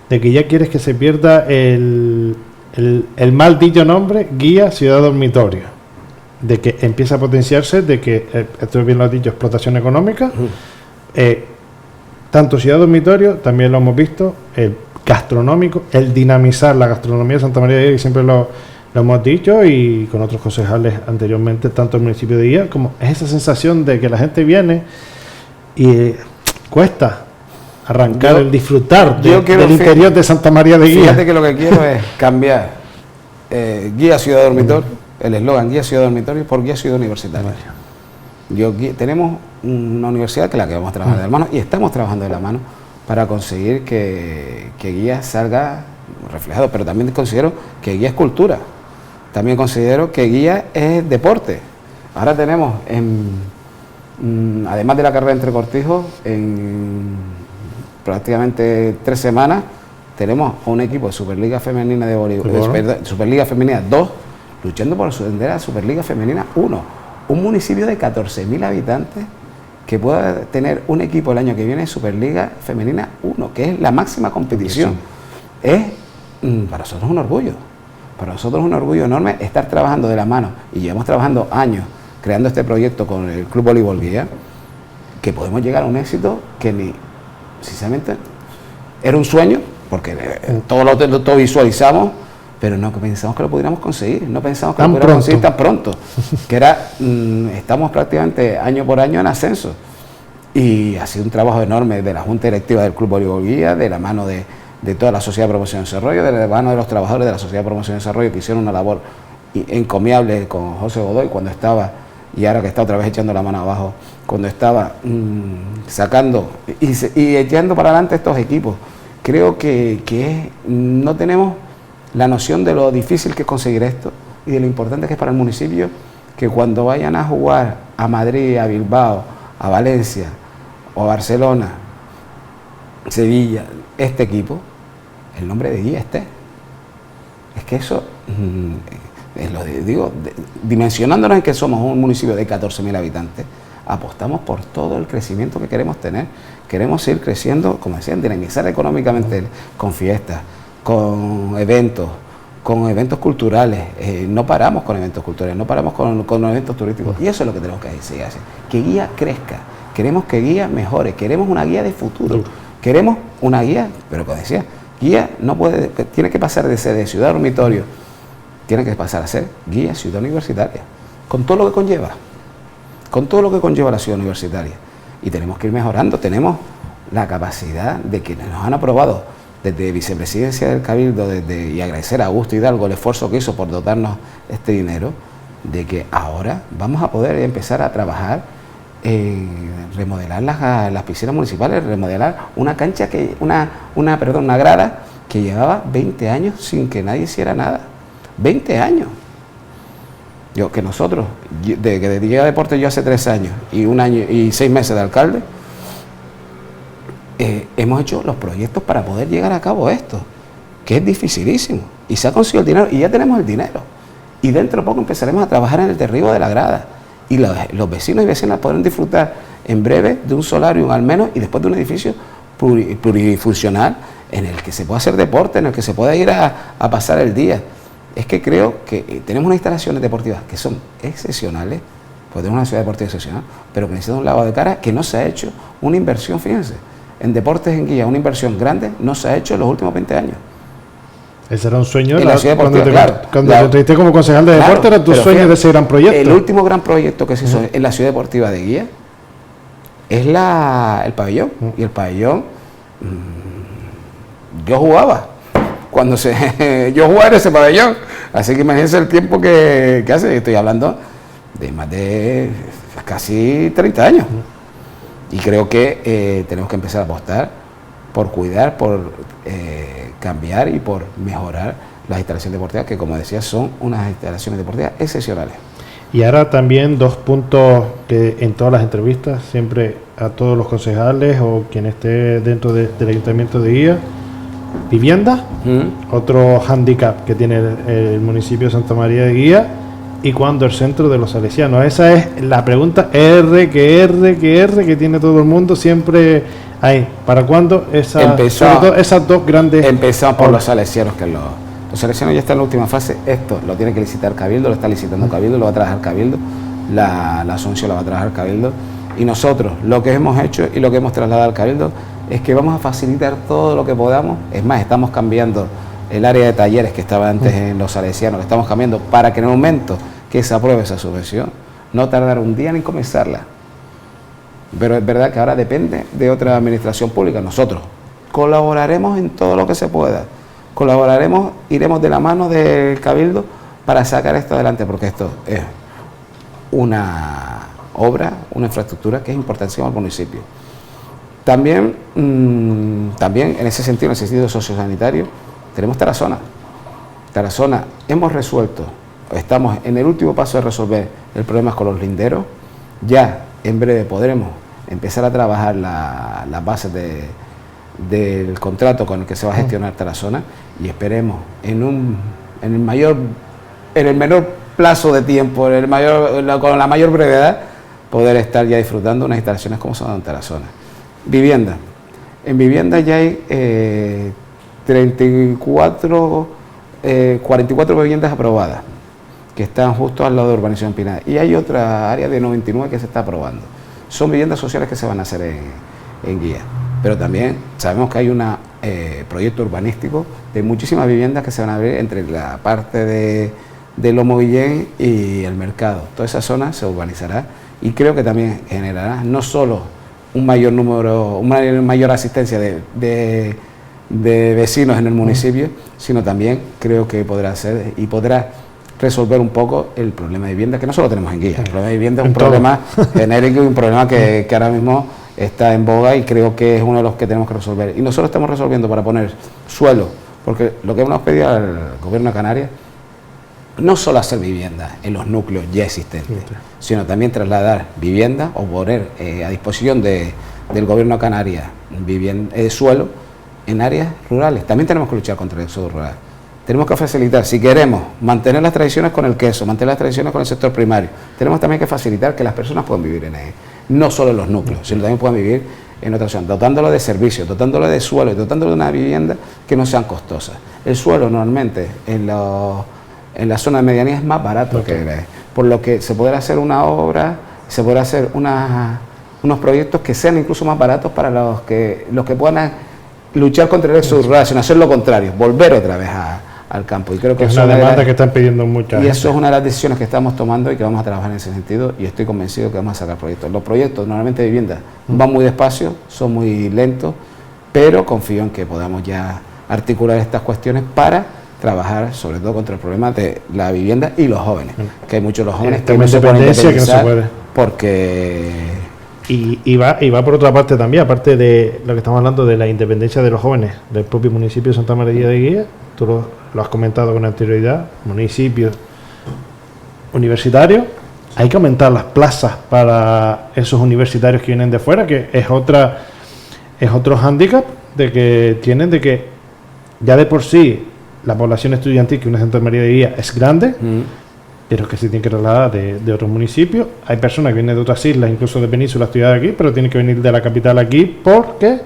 Speaker 1: de que ya quieres que se pierda el mal dicho nombre Guía Ciudad Dormitorio, de que empieza a potenciarse, de que, esto bien lo has dicho, explotación económica, tanto Ciudad Dormitorio, también lo hemos visto, gastronómico, el dinamizar la gastronomía de Santa María de Guía, que siempre lo hemos dicho, y con otros concejales anteriormente, tanto el municipio de Guía, como es esa sensación de que la gente viene y cuesta arrancar el disfrutar del interior de Santa María de Guía.
Speaker 2: Fíjate que lo que quiero es cambiar Guía Ciudad Dormitorio, el eslogan Guía Ciudad Dormitorio, por Guía Ciudad Universitaria. Tenemos una universidad que es la que vamos a trabajar de la mano, y estamos trabajando de la mano para conseguir que Guía salga reflejado, pero también considero que Guía es cultura, también considero que Guía es deporte. Ahora tenemos, además de la carrera entre Cortijos, en prácticamente 3 semanas, tenemos un equipo de Superliga Femenina de Voleibol, Superliga Femenina 2, luchando por ascender a Superliga Femenina 1, un municipio de 14.000 habitantes que pueda tener un equipo el año que viene de Superliga Femenina 1, que es la máxima competición. Es para nosotros un orgullo, para nosotros un orgullo enorme estar trabajando de la mano, y llevamos trabajando años creando este proyecto con el Club Voleibol Guía, que podemos llegar a un éxito que ni, sinceramente, era un sueño, porque todo visualizamos, pero no pensamos que lo pudiéramos conseguir, no pensamos que lo pudiéramos conseguir tan pronto, que estamos prácticamente año por año en ascenso, y ha sido un trabajo enorme de la Junta Directiva del Club Voleibol Guía, de la mano de toda la Sociedad de Promoción y Desarrollo, de la mano de los trabajadores de la Sociedad de Promoción y Desarrollo, que hicieron una labor encomiable con José Godoy cuando estaba, y ahora que está otra vez echando la mano abajo, cuando estaba sacando y echando para adelante estos equipos. Creo que no tenemos la noción de lo difícil que es conseguir esto y de lo importante que es para el municipio, que cuando vayan a jugar a Madrid, a Bilbao, a Valencia o a Barcelona, Sevilla, este equipo, el nombre de Guía esté. Es que eso, dimensionándonos en que somos un municipio de 14.000 habitantes, apostamos por todo el crecimiento que queremos tener. Queremos ir creciendo, como decían, dinamizar económicamente con fiestas, con eventos culturales. No paramos con eventos culturales, no paramos con eventos turísticos, y eso es lo que tenemos que seguir haciendo. Que Guía crezca, queremos que Guía mejore, queremos una guía de futuro, queremos una guía, pero como decía, Guía no puede, tiene que pasar de ser de ciudad dormitorio, tiene que pasar a ser Guía Ciudad Universitaria, con todo lo que conlleva la ciudad universitaria, y tenemos que ir mejorando. Tenemos la capacidad de que nos han aprobado desde Vicepresidencia del Cabildo, y agradecer a Augusto Hidalgo el esfuerzo que hizo por dotarnos este dinero, de que ahora vamos a poder empezar a trabajar remodelar las piscinas municipales, remodelar una cancha una grada que llevaba 20 años sin que nadie hiciera nada. 20 años. Que nosotros, de que llegué a deporte yo hace 3 años y 1 año y 6 meses de alcalde, hemos hecho los proyectos para poder llegar a cabo esto, que es dificilísimo, y se ha conseguido el dinero, y ya tenemos el dinero, y dentro de poco empezaremos a trabajar en el derribo de la grada, y los vecinos y vecinas podrán disfrutar en breve de un solarium al menos, y después de un edificio plurifuncional en el que se pueda hacer deporte, en el que se pueda ir a pasar el día. Es que creo que tenemos unas instalaciones deportivas que son excepcionales, pues tenemos una ciudad deportiva excepcional, pero que necesita un lavado de cara, que no se ha hecho una inversión, fíjense, en deportes en Guía, una inversión grande no se ha hecho en los últimos 20 años.
Speaker 1: Ese era un sueño
Speaker 2: en la ciudad deportiva,
Speaker 1: cuando te entrevisté como concejal de deporte, era tu sueño de ese gran proyecto.
Speaker 2: El último gran proyecto que se hizo en la ciudad deportiva de Guía es el pabellón, y el pabellón yo jugaba yo jugaba en ese pabellón, así que imagínense el tiempo que hace. Estoy hablando de más de casi 30 años, y creo que tenemos que empezar a apostar por cuidar, por cambiar y por mejorar las instalaciones deportivas, que como decía son unas instalaciones deportivas excepcionales.
Speaker 1: Y ahora también 2 puntos que en todas las entrevistas, siempre a todos los concejales o quien esté dentro del Ayuntamiento de Guía: vivienda, otro hándicap que tiene el municipio de Santa María de Guía, y cuándo el centro de los salesianos. Esa es la pregunta que tiene todo el mundo siempre ahí. ¿Para cuándo sobre todo esas dos grandes?
Speaker 2: Empezamos por los salesianos, que los salesianos ya están en la última fase. Esto lo tiene que licitar Cabildo, lo está licitando Cabildo, lo va a trabajar Cabildo, la Asunción la va a trabajar Cabildo, y nosotros lo que hemos hecho y lo que hemos trasladado al Cabildo es que vamos a facilitar todo lo que podamos. Es más, estamos cambiando el área de talleres que estaba antes en los salesianos, lo estamos cambiando para que en el momento que se apruebe esa subvención no tardar un día en comenzarla. Pero es verdad que ahora depende de otra administración pública. Nosotros colaboraremos en todo lo que se pueda, colaboraremos, iremos de la mano del Cabildo para sacar esto adelante, porque esto es una obra, una infraestructura que es importantísima al municipio. También en ese sentido, en el sentido sociosanitario, tenemos Tarazona. Tarazona hemos resuelto, estamos en el último paso de resolver el problema con los linderos. Ya en breve podremos empezar a trabajar las bases del contrato con el que se va a gestionar Tarazona, y esperemos en el menor plazo de tiempo, con la mayor brevedad, poder estar ya disfrutando unas instalaciones como son en Tarazona. Vivienda. En vivienda ya hay 44 viviendas aprobadas, que están justo al lado de Urbanización Pinada, y hay otra área de 99 que se está aprobando. Son viviendas sociales que se van a hacer en Guía, pero también sabemos que hay un proyecto urbanístico de muchísimas viviendas que se van a abrir entre la parte de Lomo Guillén y el mercado. Toda esa zona se urbanizará, y creo que también generará no solo una mayor asistencia de vecinos en el municipio, sino también creo que podrá resolver un poco el problema de vivienda, que no solo tenemos en Guía. El problema de vivienda es un problema genérico y un problema que ahora mismo está en boga, y creo que es uno de los que tenemos que resolver. Y nosotros estamos resolviendo para poner suelo, porque lo que hemos pedido al Gobierno de Canarias no solo hacer vivienda en los núcleos ya existentes, sino también trasladar vivienda o poner a disposición del Gobierno de Canarias suelo en áreas rurales. También tenemos que luchar contra el éxodo rural. Tenemos que facilitar, si queremos mantener las tradiciones con el queso, mantener las tradiciones con el sector primario, tenemos también que facilitar que las personas puedan vivir no solo en los núcleos, sino también puedan vivir en otras zonas, dotándolo de servicios, dotándolo de suelo, dotándolo de una vivienda que no sean costosas. El suelo normalmente en la zona de medianía es más barato por lo que se podrá hacer una obra, se podrá hacer unos proyectos que sean incluso más baratos para los que puedan luchar contra el éxodo rural, sino hacer lo contrario, volver otra vez al campo. Y creo que
Speaker 1: es una demanda que están pidiendo muchas.
Speaker 2: Y eso es una de las decisiones que estamos tomando y que vamos a trabajar en ese sentido, y estoy convencido que vamos a sacar proyectos. Los proyectos normalmente de vivienda van muy despacio, son muy lentos, pero confío en que podamos ya articular estas cuestiones para trabajar sobre todo contra el problema de la vivienda y los jóvenes, que hay muchos de los jóvenes que no se pueden independizar porque...
Speaker 1: Y va por otra parte también, aparte de lo que estamos hablando de la independencia de los jóvenes del propio municipio de Santa María de Guía. Tú lo has comentado con anterioridad, municipios universitarios, hay que aumentar las plazas para esos universitarios que vienen de fuera, que es otra es otro hándicap de que tienen, de que ya de por sí la población estudiantil que una Santa María de Guía es grande, pero que se tiene que trasladar de otros municipios. Hay personas que vienen de otras islas, incluso de península, a estudiar aquí, pero tienen que venir de la capital aquí porque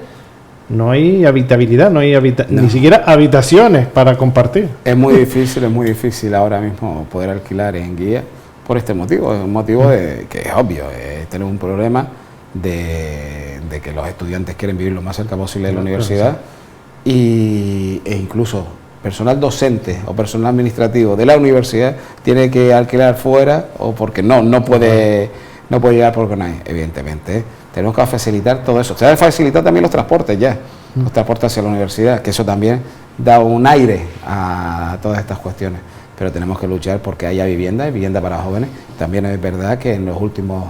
Speaker 1: no hay habitabilidad, no hay ni siquiera habitaciones para compartir.
Speaker 2: Es muy difícil ahora mismo poder alquilar en Guía por este motivo. Es un motivo que es obvio. Tenemos un problema de que los estudiantes quieren vivir lo más cerca posible de la universidad e incluso personal docente o personal administrativo de la universidad tiene que alquilar fuera o porque no puede llegar porque no hay, evidentemente. Tenemos que facilitar todo eso. Se debe facilitar también los transportes ya, los transportes hacia la universidad, que eso también da un aire a todas estas cuestiones. Pero tenemos que luchar porque haya vivienda para jóvenes. También es verdad que en los últimos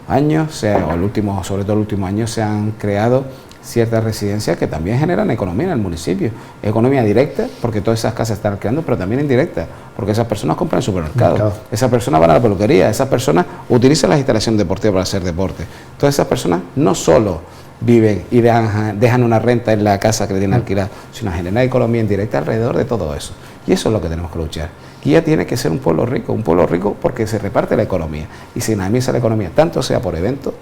Speaker 2: años, sobre todo el último año, se han creado ciertas residencias que también generan economía en el municipio. Economía directa, porque todas esas casas están alquilando, pero también indirecta, porque esas personas compran en supermercados, esas personas van a la peluquería, esas personas utilizan las instalaciones deportivas para hacer deporte. Todas esas personas no solo viven y dejan una renta en la casa que le tienen alquilada, sino generan economía indirecta alrededor de todo eso. Y eso es lo que tenemos que luchar. Guía tiene que ser un pueblo rico porque se reparte la economía y se dinamiza la economía, tanto sea por eventos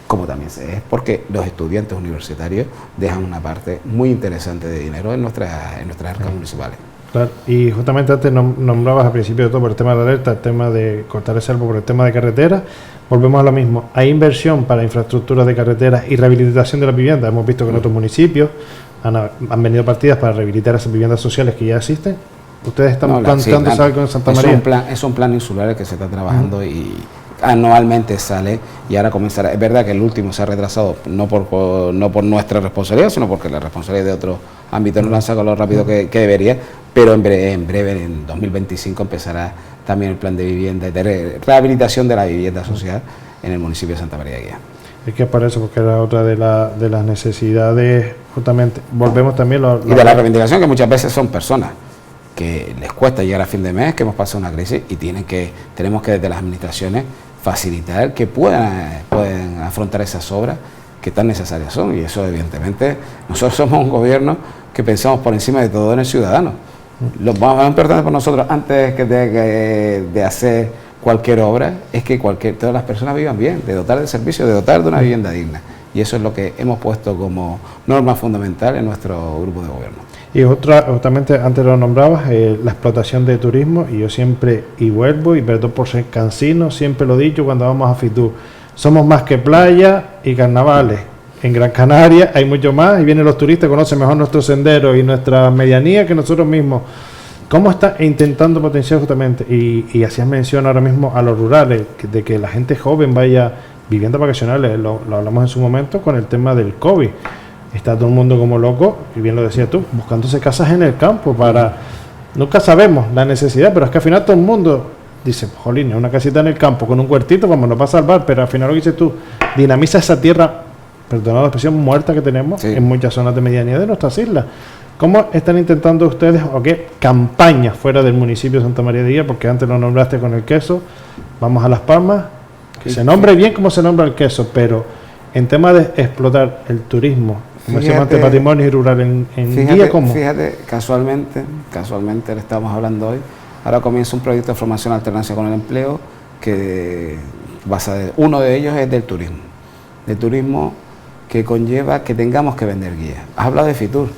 Speaker 2: como también es porque los estudiantes universitarios dejan una parte muy interesante de dinero en nuestras arcas municipales.
Speaker 1: Claro, y justamente antes nombrabas al principio de todo por el tema de la alerta, el tema de cortar el selvo por el tema de carreteras. Volvemos a lo mismo, hay inversión para infraestructuras de carreteras y rehabilitación de las viviendas. Hemos visto que en otros municipios han venido partidas para rehabilitar esas viviendas sociales que ya existen. ¿Ustedes están planteándose algo en Santa María?
Speaker 2: Es un plan insular que se está trabajando y anualmente sale y ahora comenzará. Es verdad que el último se ha retrasado no por nuestra responsabilidad, sino porque la responsabilidad de otros ámbitos no lo han sacado lo rápido que debería, pero en breve, en 2025, empezará también el plan de vivienda y de rehabilitación de la vivienda social en el municipio de Santa María de Guía.
Speaker 1: Es que es por eso, porque era otra de las necesidades, justamente, volvemos también...
Speaker 2: y de la reivindicación, que muchas veces son personas que les cuesta llegar a fin de mes, que hemos pasado una crisis y tenemos que desde las administraciones facilitar que puedan afrontar esas obras que tan necesarias son, y eso evidentemente nosotros somos un gobierno que pensamos por encima de todo en el ciudadano. Lo más importante para nosotros antes de hacer cualquier obra es que todas las personas vivan bien, de dotar de servicio, de dotar de una vivienda digna, y eso es lo que hemos puesto como norma fundamental en nuestro grupo de gobierno.
Speaker 1: Y justamente antes lo nombrabas, la explotación de turismo, y yo siempre, y vuelvo, y perdón por ser cansino, siempre lo he dicho cuando vamos a Fitur, somos más que playa y carnavales. En Gran Canaria hay mucho más, y vienen los turistas, conocen mejor nuestros senderos y nuestra medianía que nosotros mismos. ¿Cómo está intentando potenciar justamente, y hacías mención ahora mismo a los rurales, de que la gente joven vaya viviendas vacacionales? Lo hablamos en su momento con el tema del COVID. Está todo el mundo como loco, y bien lo decías tú, buscándose casas en el campo para... Nunca sabemos la necesidad, pero es que al final todo el mundo dice, jolín, una casita en el campo con un huertito, como nos va a salvar, pero al final lo que dices tú, dinamiza esa tierra, perdonad la expresión, muerta que tenemos en muchas zonas de medianía de nuestras islas. ¿Cómo están intentando ustedes, o qué campañas fuera del municipio de Santa María de Guía, porque antes lo nombraste con el queso, vamos a Las Palmas, que se nombre bien como se nombra el queso, pero en tema de explotar el turismo, comercialmente patrimonio y rural en Guía, ¿cómo?
Speaker 2: Fíjate, casualmente le estamos hablando hoy, ahora comienza un proyecto de formación alternancia con el empleo, que uno de ellos es del turismo que conlleva que tengamos que vender guías. Has hablado de Fitur.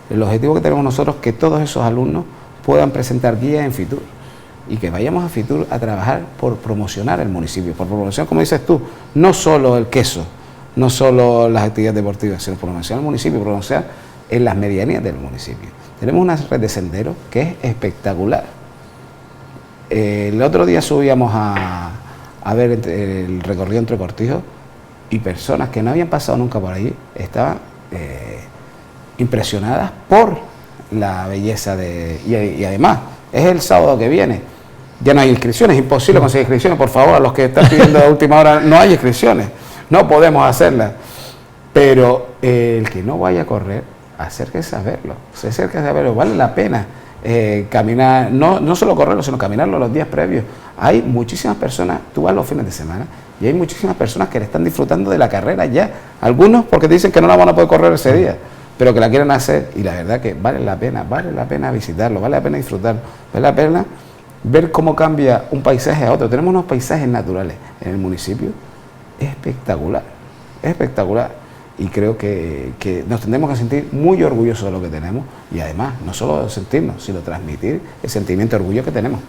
Speaker 2: El objetivo que tenemos nosotros es que todos esos alumnos puedan presentar guías en Fitur y que vayamos a Fitur a trabajar por promocionar el municipio, por promoción, como dices tú, no solo el queso, no solo las actividades deportivas, sino promocionar el municipio, promocionar en las medianías del municipio. Tenemos una red de senderos que es espectacular. El otro día subíamos a ver el recorrido entre Cortijos y personas que no habían pasado nunca por allí estaban impresionadas por la belleza y además es el sábado que viene, ya no hay inscripciones, es imposible conseguir inscripciones, por favor, a los que están pidiendo a última hora, no hay inscripciones, no podemos hacerlas, pero el que no vaya a correr, acérquese a verlo, vale la pena. caminar, no solo correrlo, sino caminarlo los días previos. Hay muchísimas personas, tú vas los fines de semana y hay muchísimas personas que le están disfrutando de la carrera ya. Algunos porque te dicen que no la van a poder correr ese día, pero que la quieren hacer, y la verdad que vale la pena visitarlo, vale la pena disfrutarlo, vale la pena ver cómo cambia un paisaje a otro. Tenemos unos paisajes naturales en el municipio espectacular, espectacular. Y creo que nos tendremos que sentir muy orgullosos de lo que tenemos y además no solo sentirnos, sino transmitir el sentimiento de orgullo que tenemos.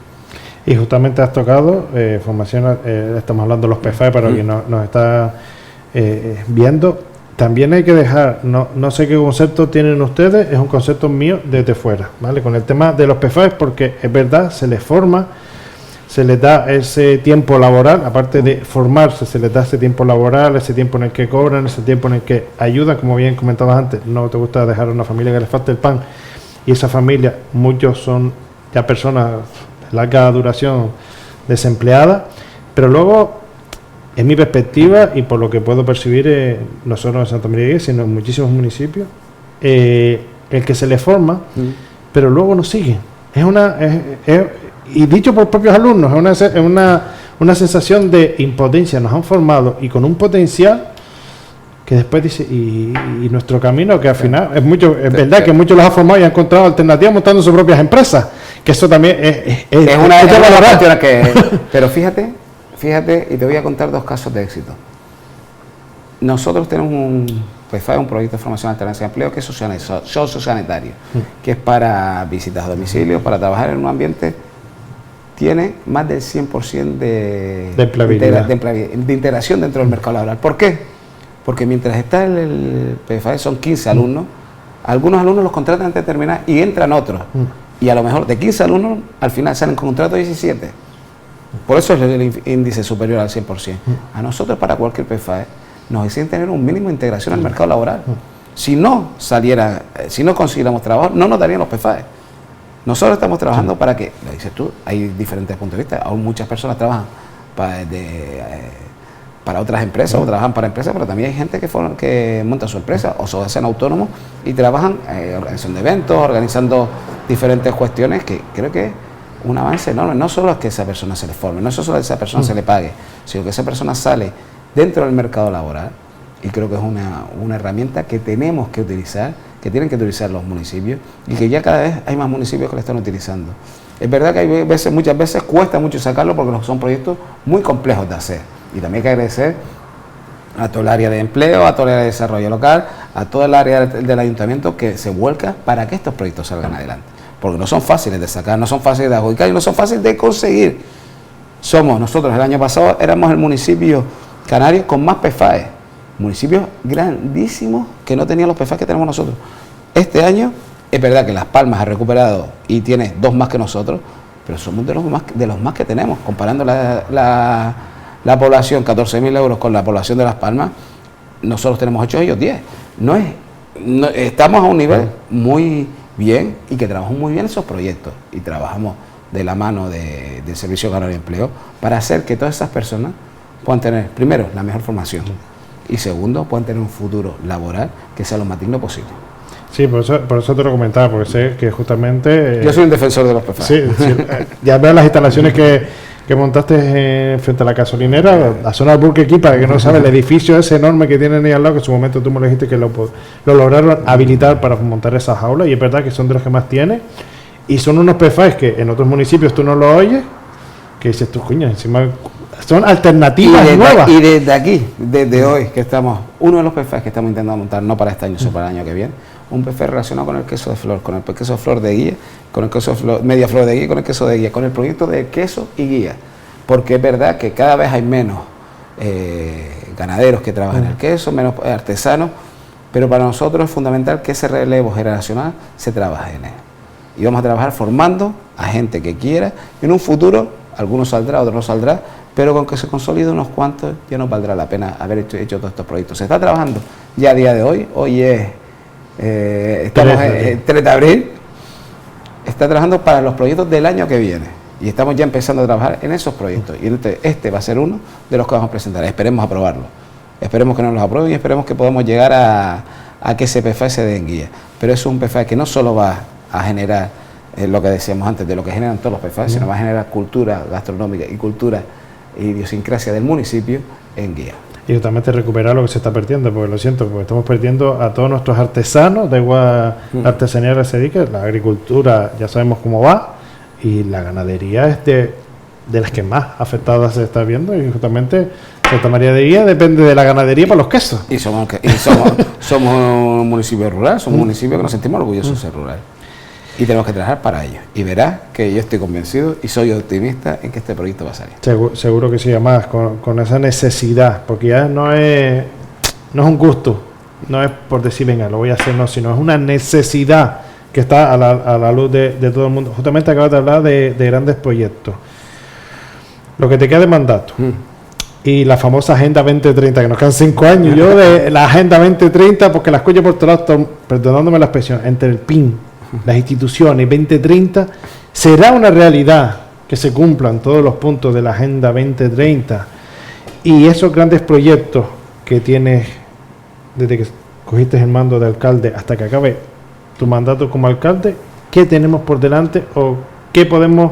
Speaker 1: Y justamente has tocado formación, estamos hablando de los PFAE para quien nos está viendo. También hay que dejar, no sé qué concepto tienen ustedes, es un concepto mío desde fuera, ¿vale? Con el tema de los PFAE, porque es verdad, se les forma, se les da ese tiempo laboral, aparte de formarse, se les da ese tiempo laboral, ese tiempo en el que cobran, ese tiempo en el que ayudan, como bien comentabas antes, no te gusta dejar a una familia que les falte el pan, y esa familia, muchos son ya personas de larga duración desempleadas, pero luego, en mi perspectiva, y por lo que puedo percibir no solo en Santa María de Guía, sino en muchísimos municipios, el que se les forma, pero luego no sigue. Y dicho por propios alumnos, es una sensación de impotencia. Nos han formado y con un potencial que después dice, y nuestro camino, que al final es verdad que muchos los ha formado y han encontrado alternativas montando sus propias empresas, que eso también es
Speaker 2: una cuestión que... Pero fíjate, y te voy a contar dos casos de éxito. Nosotros tenemos un proyecto de formación alternancia de empleo que es sociosanitario, que es para visitas a domicilio, para trabajar en un ambiente. Tiene más del 100% de integración dentro del mercado laboral. ¿Por qué? Porque mientras está el PFAE son 15 alumnos, algunos alumnos los contratan antes de terminar y entran otros. Y a lo mejor de 15 alumnos al final salen con contrato 17. Por eso es el índice superior al 100%. A nosotros para cualquier PFAE nos exigen tener un mínimo de integración al mercado laboral. Si no consiguiéramos trabajo, no nos darían los PFAE. Nosotros estamos trabajando para que, lo dices tú, hay diferentes puntos de vista. Aún muchas personas trabajan para otras empresas o trabajan para empresas, pero también hay gente que monta su empresa o se hacen autónomos y trabajan organización de eventos, organizando diferentes cuestiones, que creo que es un avance enorme. No solo es que esa persona se le forme, no solo es que esa persona se le pague, sino que esa persona sale dentro del mercado laboral, y creo que es una herramienta que tenemos que utilizar, que tienen que utilizar los municipios, y que ya cada vez hay más municipios que lo están utilizando. Es verdad que hay muchas veces cuesta mucho sacarlo porque son proyectos muy complejos de hacer, y también hay que agradecer a todo el área de empleo, a todo el área de desarrollo local, a todo el área del ayuntamiento que se vuelca para que estos proyectos salgan adelante, porque no son fáciles de sacar, no son fáciles de adjudicar y no son fáciles de conseguir. Nosotros el año pasado éramos el municipio canario con más PFAE, municipios grandísimos que no tenían los PFAE que tenemos nosotros. Este año es verdad que Las Palmas ha recuperado y tiene 2 más que nosotros, pero somos de los más que tenemos. Comparando la población, 14.000 euros, con la población de Las Palmas, nosotros tenemos 8, ellos 10. Estamos a un nivel muy bien y que trabajamos muy bien esos proyectos y trabajamos de la mano del Servicio Canario de Empleo para hacer que todas esas personas puedan tener, primero, la mejor formación y segundo, puedan tener un futuro laboral que sea lo más digno posible.
Speaker 1: Sí, por eso te lo comentaba, porque sé que justamente...
Speaker 2: Yo soy un defensor de los PFAE.
Speaker 1: Sí, ya veo las instalaciones que montaste frente a la gasolinera, la zona del Burger King, para que no sabe, el edificio ese enorme que tienen ahí al lado, que en su momento tú me lo dijiste que lo lograron habilitar para montar esas jaulas, y es verdad que son de los que más tiene, y son unos PFAE que en otros municipios tú no lo oyes, que dices tú, coño, encima... Son alternativas nuevas.
Speaker 2: Y desde aquí, desde hoy, que estamos, uno de los PFAE que estamos intentando montar, no para este año, sino para el año que viene, un PFAE relacionado con el queso de flor, con el queso de flor de guía, con el queso de flor, media flor de guía, con el queso de guía, con el proyecto de queso y guía. Porque es verdad que cada vez hay menos ganaderos que trabajan el queso, menos artesanos, pero para nosotros es fundamental que ese relevo generacional se trabaje en él. Y vamos a trabajar formando a gente que quiera, y en un futuro, algunos saldrá, otros no saldrá, pero con que se consolide unos cuantos ya nos valdrá la pena haber hecho todos estos proyectos. Se está trabajando ya a día de hoy es, estamos en 3 de abril, está trabajando para los proyectos del año que viene y estamos ya empezando a trabajar en esos proyectos, y este va a ser uno de los que vamos a presentar. Esperemos aprobarlo, esperemos que nos los aprueben y esperemos que podamos llegar a que ese PFAE se dé en guía, pero eso es un PFAE que no solo va a generar lo que decíamos antes, de lo que generan todos los PFAS, sino va a generar cultura gastronómica y cultura e idiosincrasia del municipio en guía.
Speaker 1: Y justamente recuperar lo que se está perdiendo, porque lo siento, porque estamos perdiendo a todos nuestros artesanos, da igual artesanía que se dedique, la agricultura ya sabemos cómo va, y la ganadería es de las que más afectadas se está viendo, y justamente Santa María de Guía depende de la ganadería para los quesos.
Speaker 2: Y somos un municipio rural, somos un municipio que nos sentimos orgullosos de ser rural. Y tenemos que trabajar para ello. Y verás que yo estoy convencido y soy optimista en que este proyecto va a salir.
Speaker 1: Seguro que sí, además, con esa necesidad, porque ya no es un gusto, no es por decir, venga, lo voy a hacer, no, sino es una necesidad que está a la luz de todo el mundo. Justamente acabas de hablar de grandes proyectos. Lo que te queda de mandato. Y la famosa Agenda 2030, que nos quedan 5 años. Yo de la Agenda 2030, porque la escucho por todos lados, perdonándome la expresión, entre el PIN, las instituciones, 2030, será una realidad que se cumplan todos los puntos de la Agenda 2030 y esos grandes proyectos que tienes desde que cogiste el mando de alcalde hasta que acabe tu mandato como alcalde, ¿qué tenemos por delante o qué podemos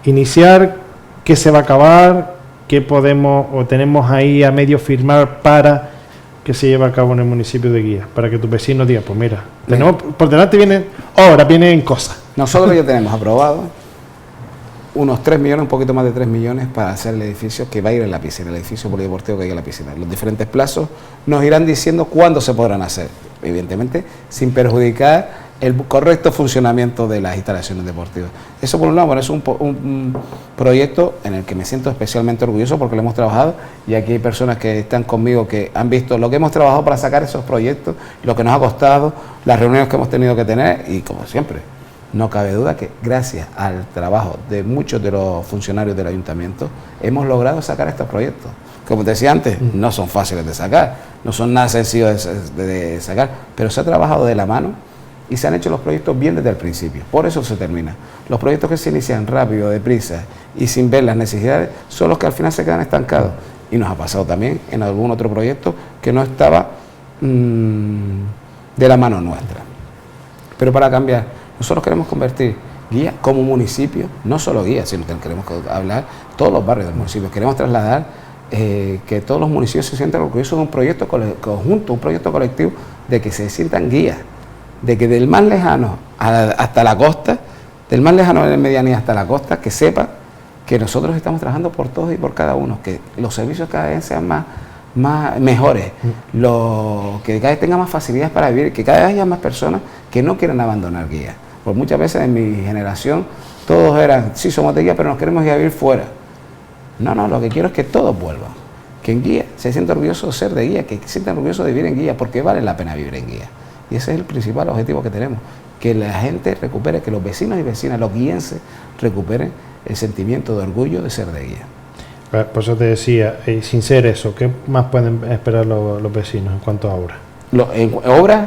Speaker 1: iniciar, qué se va a acabar, qué podemos o tenemos ahí a medio firmar para que se lleve a cabo en el municipio de Guía, para que tus vecinos digan, pues mira, tenemos por delante vienen obras, vienen cosas?
Speaker 2: Nosotros ya tenemos aprobado unos 3 millones, un poquito más de 3 millones para hacer el edificio que va a ir en la piscina, el edificio polideportivo que hay en la piscina. Los diferentes plazos nos irán diciendo cuándo se podrán hacer, evidentemente sin perjudicar el correcto funcionamiento de las instalaciones deportivas. Eso por un lado, bueno, es un proyecto en el que me siento especialmente orgulloso porque lo hemos trabajado y aquí hay personas que están conmigo que han visto lo que hemos trabajado para sacar esos proyectos, lo que nos ha costado, las reuniones que hemos tenido que tener y como siempre, no cabe duda que gracias al trabajo de muchos de los funcionarios del ayuntamiento hemos logrado sacar estos proyectos. Como te decía antes, no son fáciles de sacar, no son nada sencillos de sacar, pero se ha trabajado de la mano y se han hecho los proyectos bien desde el principio. Por eso se termina. Los proyectos que se inician rápido, deprisa y sin ver las necesidades son los que al final se quedan estancados. Y nos ha pasado también en algún otro proyecto que no estaba de la mano nuestra. Pero para cambiar, nosotros queremos convertir Guía como municipio, no solo Guía, sino que queremos hablar todos los barrios del municipio. Queremos trasladar que todos los municipios se sientan orgullosos de un proyecto conjunto, un proyecto colectivo, de que se sientan guías, de que del más lejano hasta la costa, del más lejano de la medianía hasta la costa, que sepa que nosotros estamos trabajando por todos y por cada uno, que los servicios cada vez sean mejores, que cada vez tengan más facilidades para vivir, que cada vez haya más personas que no quieran abandonar Guía. Por muchas veces en mi generación todos eran, sí somos de Guía, pero nos queremos ir a vivir fuera. No, lo que quiero es que todos vuelvan, que en Guía se sientan orgullosos de ser de Guía, que se sientan orgullosos de vivir en Guía, porque vale la pena vivir en Guía. Y ese es el principal objetivo que tenemos, que la gente recupere, que los vecinos y vecinas, los guienses, recuperen el sentimiento de orgullo de ser de Guía.
Speaker 1: Por eso te decía, sin ser eso, ¿qué más pueden esperar los vecinos en cuanto a obras?
Speaker 2: En obras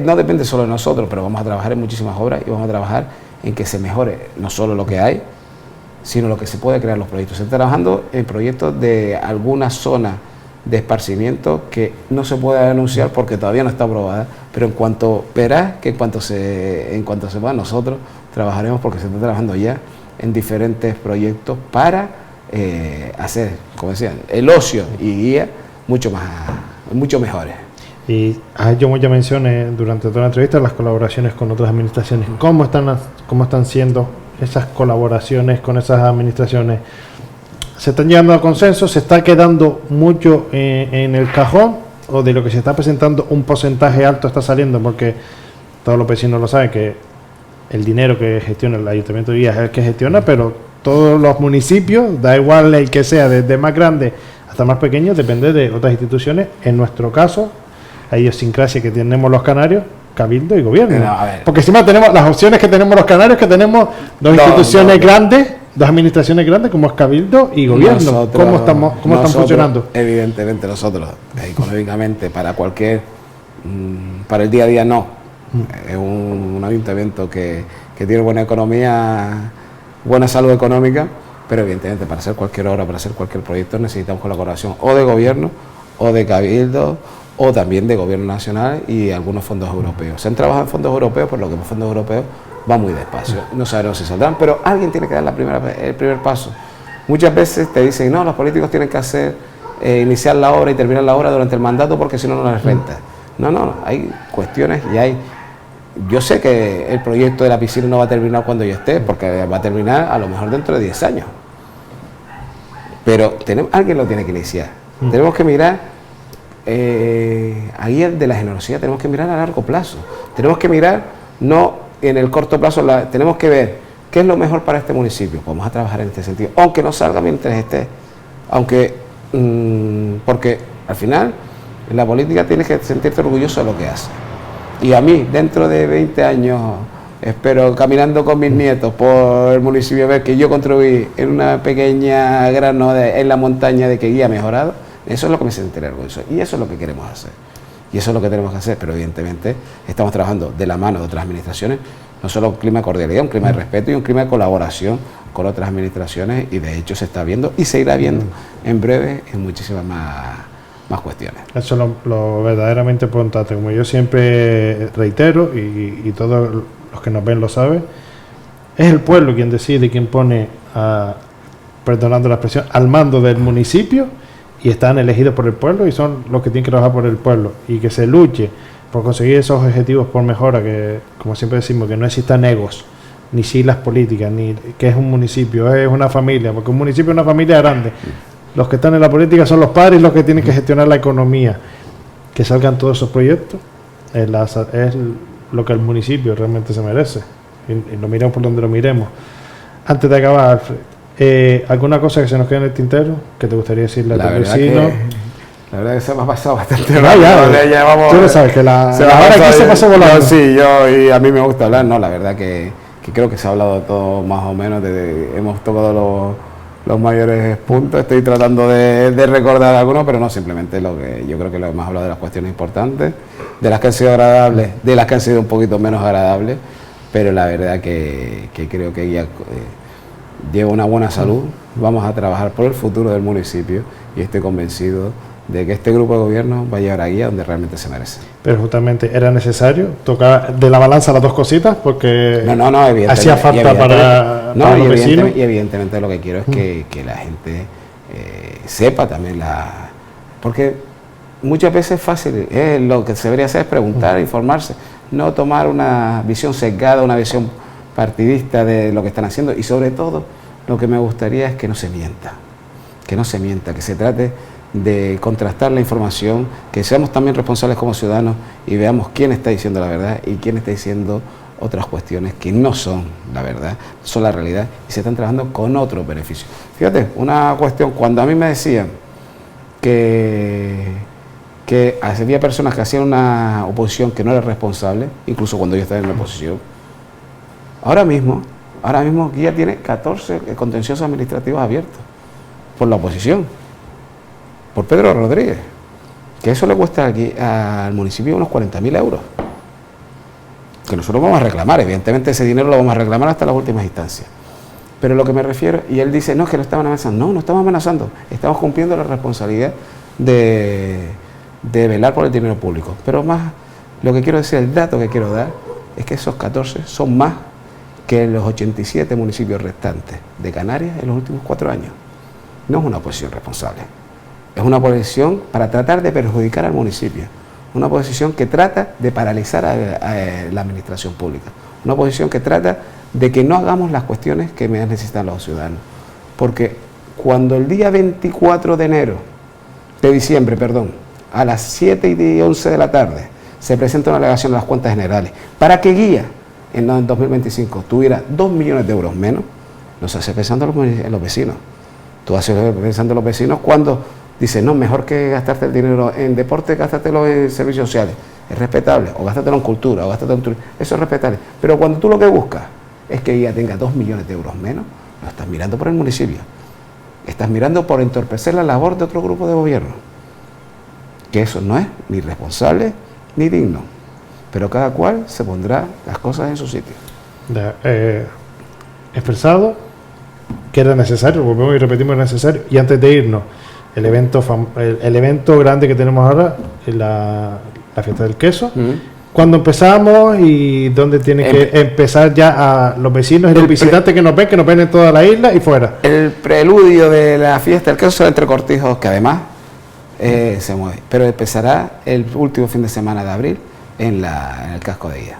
Speaker 2: no depende solo de nosotros, pero vamos a trabajar en muchísimas obras y vamos a trabajar en que se mejore no solo lo que hay, sino lo que se puede crear los proyectos. Se está trabajando en proyectos de alguna zona de esparcimiento que no se puede anunciar porque todavía no está aprobada, pero en cuanto verás que en cuanto se pueda nosotros trabajaremos, porque se está trabajando ya en diferentes proyectos para hacer, como decían, el ocio y Guía mucho mejores.
Speaker 1: Y has hecho muchas menciones durante toda la entrevista las colaboraciones con otras administraciones. ¿Cómo están siendo esas colaboraciones con esas administraciones? ¿Se están llegando a consenso? ¿Se está quedando mucho en el cajón? ¿O de lo que se está presentando un porcentaje alto está saliendo? Porque todos los vecinos lo saben, que el dinero que gestiona el Ayuntamiento de Guía es el que gestiona, pero todos los municipios, da igual el que sea, desde más grande hasta más pequeño, depende de otras instituciones. En nuestro caso, la idiosincrasia que tenemos los canarios, Cabildo y Gobierno.
Speaker 2: No,
Speaker 1: porque encima tenemos las opciones que tenemos los canarios, que tenemos dos instituciones grandes, dos administraciones grandes como es Cabildo y Gobierno. ¿Cómo están funcionando?
Speaker 2: Evidentemente nosotros, económicamente, para el día a día no. Es un ayuntamiento que tiene buena economía, buena salud económica, pero evidentemente para hacer cualquier obra, para hacer cualquier proyecto necesitamos colaboración o de Gobierno, o de Cabildo, o también de gobierno nacional y algunos fondos europeos. Se han trabajado en fondos europeos, por lo que los fondos europeos van muy despacio, no sabemos si saldrán, pero alguien tiene que dar el primer paso. Muchas veces te dicen, no, los políticos tienen que iniciar la obra y terminar la obra durante el mandato porque si no, no les renta. No, hay cuestiones y hay... Yo sé que el proyecto de la piscina no va a terminar cuando yo esté, porque va a terminar a lo mejor dentro de 10 años. Pero alguien lo tiene que iniciar. Tenemos que mirar, ahí de la generosidad, tenemos que mirar a largo plazo. Tenemos que mirar, no en el corto plazo, tenemos que ver qué es lo mejor para este municipio. Vamos a trabajar en este sentido, aunque no salga mientras esté. Porque al final, en la política tienes que sentirte orgulloso de lo que haces. Y a mí, dentro de 20 años, espero, caminando con mis nietos por el municipio, ver que yo contribuí en una pequeña grano en la montaña de que guía mejorado, eso es lo que me sentiré orgulloso. Y eso es lo que queremos hacer. Y eso es lo que tenemos que hacer, pero evidentemente estamos trabajando de la mano de otras administraciones, no solo un clima de cordialidad, un clima de respeto y un clima de colaboración con otras administraciones, y de hecho se está viendo y se irá viendo en breve en muchísimas más cuestiones.
Speaker 1: Eso es lo verdaderamente importante, como yo siempre reitero, y todos los que nos ven lo saben, es el pueblo quien decide, quien pone, perdonando la expresión, al mando del municipio, y están elegidos por el pueblo y son los que tienen que trabajar por el pueblo, y que se luche por conseguir esos objetivos por mejora, que como siempre decimos, que no existan egos, ni siglas políticas, ni que es un municipio, es una familia, porque un municipio es una familia grande. Los que están en la política son los padres los que tienen que gestionar la economía. Que salgan todos esos proyectos es lo que el municipio realmente se merece. Y lo miremos por donde lo miremos. Antes de acabar, Alfred, ¿alguna cosa que se nos quede en el tintero que te gustaría decirle a tu vecino?
Speaker 2: La verdad que se me ha pasado bastante
Speaker 1: rápido. Tú lo sabes, que la hora aquí se pasó volando.
Speaker 2: Sí, y a mí me gusta hablar. No, la verdad que creo que se ha hablado de todo más o menos. Hemos tocado los mayores puntos. Estoy tratando de recordar algunos, pero no simplemente yo creo que lo hemos hablado de las cuestiones importantes, de las que han sido agradables, de las que han sido un poquito menos agradables, pero la verdad que creo que ya lleva una buena salud. Vamos a trabajar por el futuro del municipio y estoy convencido de que este grupo de gobierno va a llevar a Guía donde realmente se merece.
Speaker 1: Pero justamente era necesario tocar de la balanza las dos cositas, porque hacía falta para los vecinos.
Speaker 2: Y evidentemente lo que quiero es que la gente sepa también porque muchas veces es fácil, lo que se debería hacer es preguntar, informarse, no tomar una visión sesgada, una visión partidista de lo que están haciendo, y sobre todo lo que me gustaría es que no se mienta, que se trate de contrastar la información, que seamos también responsables como ciudadanos y veamos quién está diciendo la verdad y quién está diciendo otras cuestiones que no son la verdad, son la realidad, y se están trabajando con otros beneficios. Fíjate, una cuestión, cuando a mí me decían que había personas que hacían una oposición que no era responsable, incluso cuando yo estaba en la oposición, ahora mismo Guía tiene 14 contenciosos administrativos abiertos por la oposición, por Pedro Rodríguez, que eso le cuesta aquí al municipio unos 40.000 euros, que nosotros vamos a reclamar. Evidentemente ese dinero lo vamos a reclamar hasta las últimas instancias, pero lo que me refiero, y él dice, no, es que lo estaban amenazando. No estamos amenazando, estamos cumpliendo la responsabilidad de velar por el dinero público. Pero más, lo que quiero decir, el dato que quiero dar, es que esos 14 son más que los 87 municipios restantes de Canarias en los últimos 4 años. No es una oposición responsable. Es una posición para tratar de perjudicar al municipio, una posición que trata de paralizar a la administración pública, una posición que trata de que no hagamos las cuestiones que necesitan los ciudadanos. Porque cuando el día 24 de diciembre, a las 7:11 de la tarde, se presenta una alegación de las cuentas generales para que Guía en 2025 tuviera 2 millones de euros menos, nos hace pensando en los vecinos. Tú haces pensando en los vecinos cuando dices, no, mejor que gastarte el dinero en deporte, gástatelo en servicios sociales. Es respetable. O gástatelo en cultura, o gástatelo en turismo. Eso es respetable. Pero cuando tú lo que buscas es que ella tenga 2 millones de euros menos, no estás mirando por el municipio. Estás mirando por entorpecer la labor de otro grupo de gobierno. Que eso no es ni responsable ni digno. Pero cada cual se pondrá las cosas en su sitio.
Speaker 1: Expresado que era necesario, volvemos y repetimos, era necesario. Y antes de irnos, el evento grande que tenemos ahora es la fiesta del queso. Cuando empezamos y dónde tiene que empezar ya a los vecinos y los visitantes que nos ven en toda la isla y fuera.
Speaker 2: El preludio de la fiesta del queso será entre Cortijos, que además se mueve, pero empezará el último fin de semana de abril en el casco de Guía.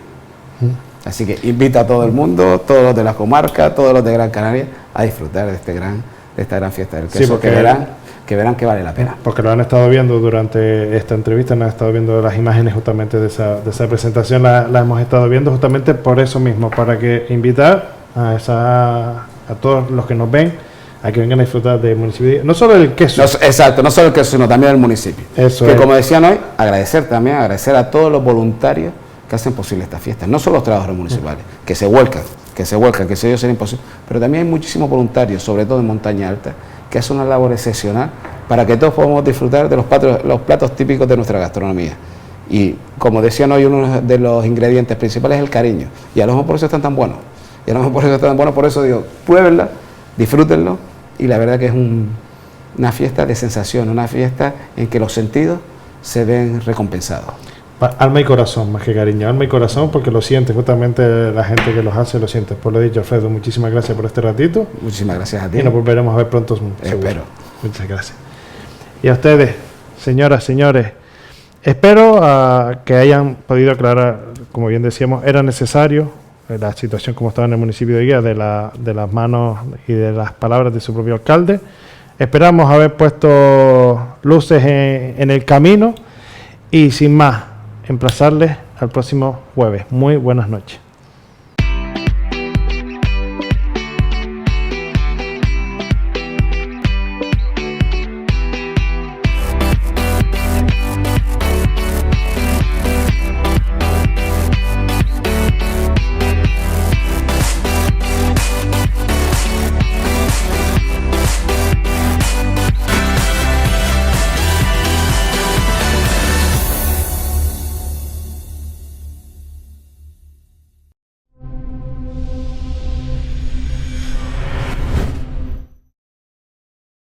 Speaker 2: Así que invito a todo el mundo, todos los de la comarca, todos los de Gran Canaria, a disfrutar de esta gran fiesta del queso, sí, porque verán que vale la pena.
Speaker 1: Porque lo han estado viendo durante esta entrevista, han estado viendo las imágenes justamente de esa presentación, la hemos estado viendo justamente por eso mismo, para que invitar a todos los que nos ven a que vengan a disfrutar del municipio, no solo del queso.
Speaker 2: Exacto, no solo el queso, sino también del municipio.
Speaker 1: Eso
Speaker 2: que como decían hoy, agradecer a todos los voluntarios que hacen posible esta fiesta, no solo los trabajadores municipales, que se vuelcan, que si ellos sería imposible, pero también hay muchísimos voluntarios, sobre todo en Montaña Alta, que hacen una labor excepcional para que todos podamos disfrutar de los platos típicos de nuestra gastronomía. Y como decían hoy, uno de los ingredientes principales es el cariño, y a lo mejor por eso están tan buenos, por eso digo, pruébenla, disfrútenlo, y la verdad que es una fiesta de sensación, una fiesta en que los sentidos se ven recompensados.
Speaker 1: Alma y corazón, más que cariño, alma y corazón, porque lo siente, justamente la gente que los hace lo siente. Por lo dicho, Alfredo, muchísimas gracias por este ratito.
Speaker 2: Muchísimas gracias a ti.
Speaker 1: Y nos volveremos a ver pronto.
Speaker 2: Espero.
Speaker 1: Muchas gracias. Y a ustedes, señoras, señores, espero que hayan podido aclarar, como bien decíamos, era necesario la situación como estaba en el municipio de Guía, de las manos y de las palabras de su propio alcalde. Esperamos haber puesto luces en el camino y sin más, emplazarles al próximo jueves. Muy buenas noches.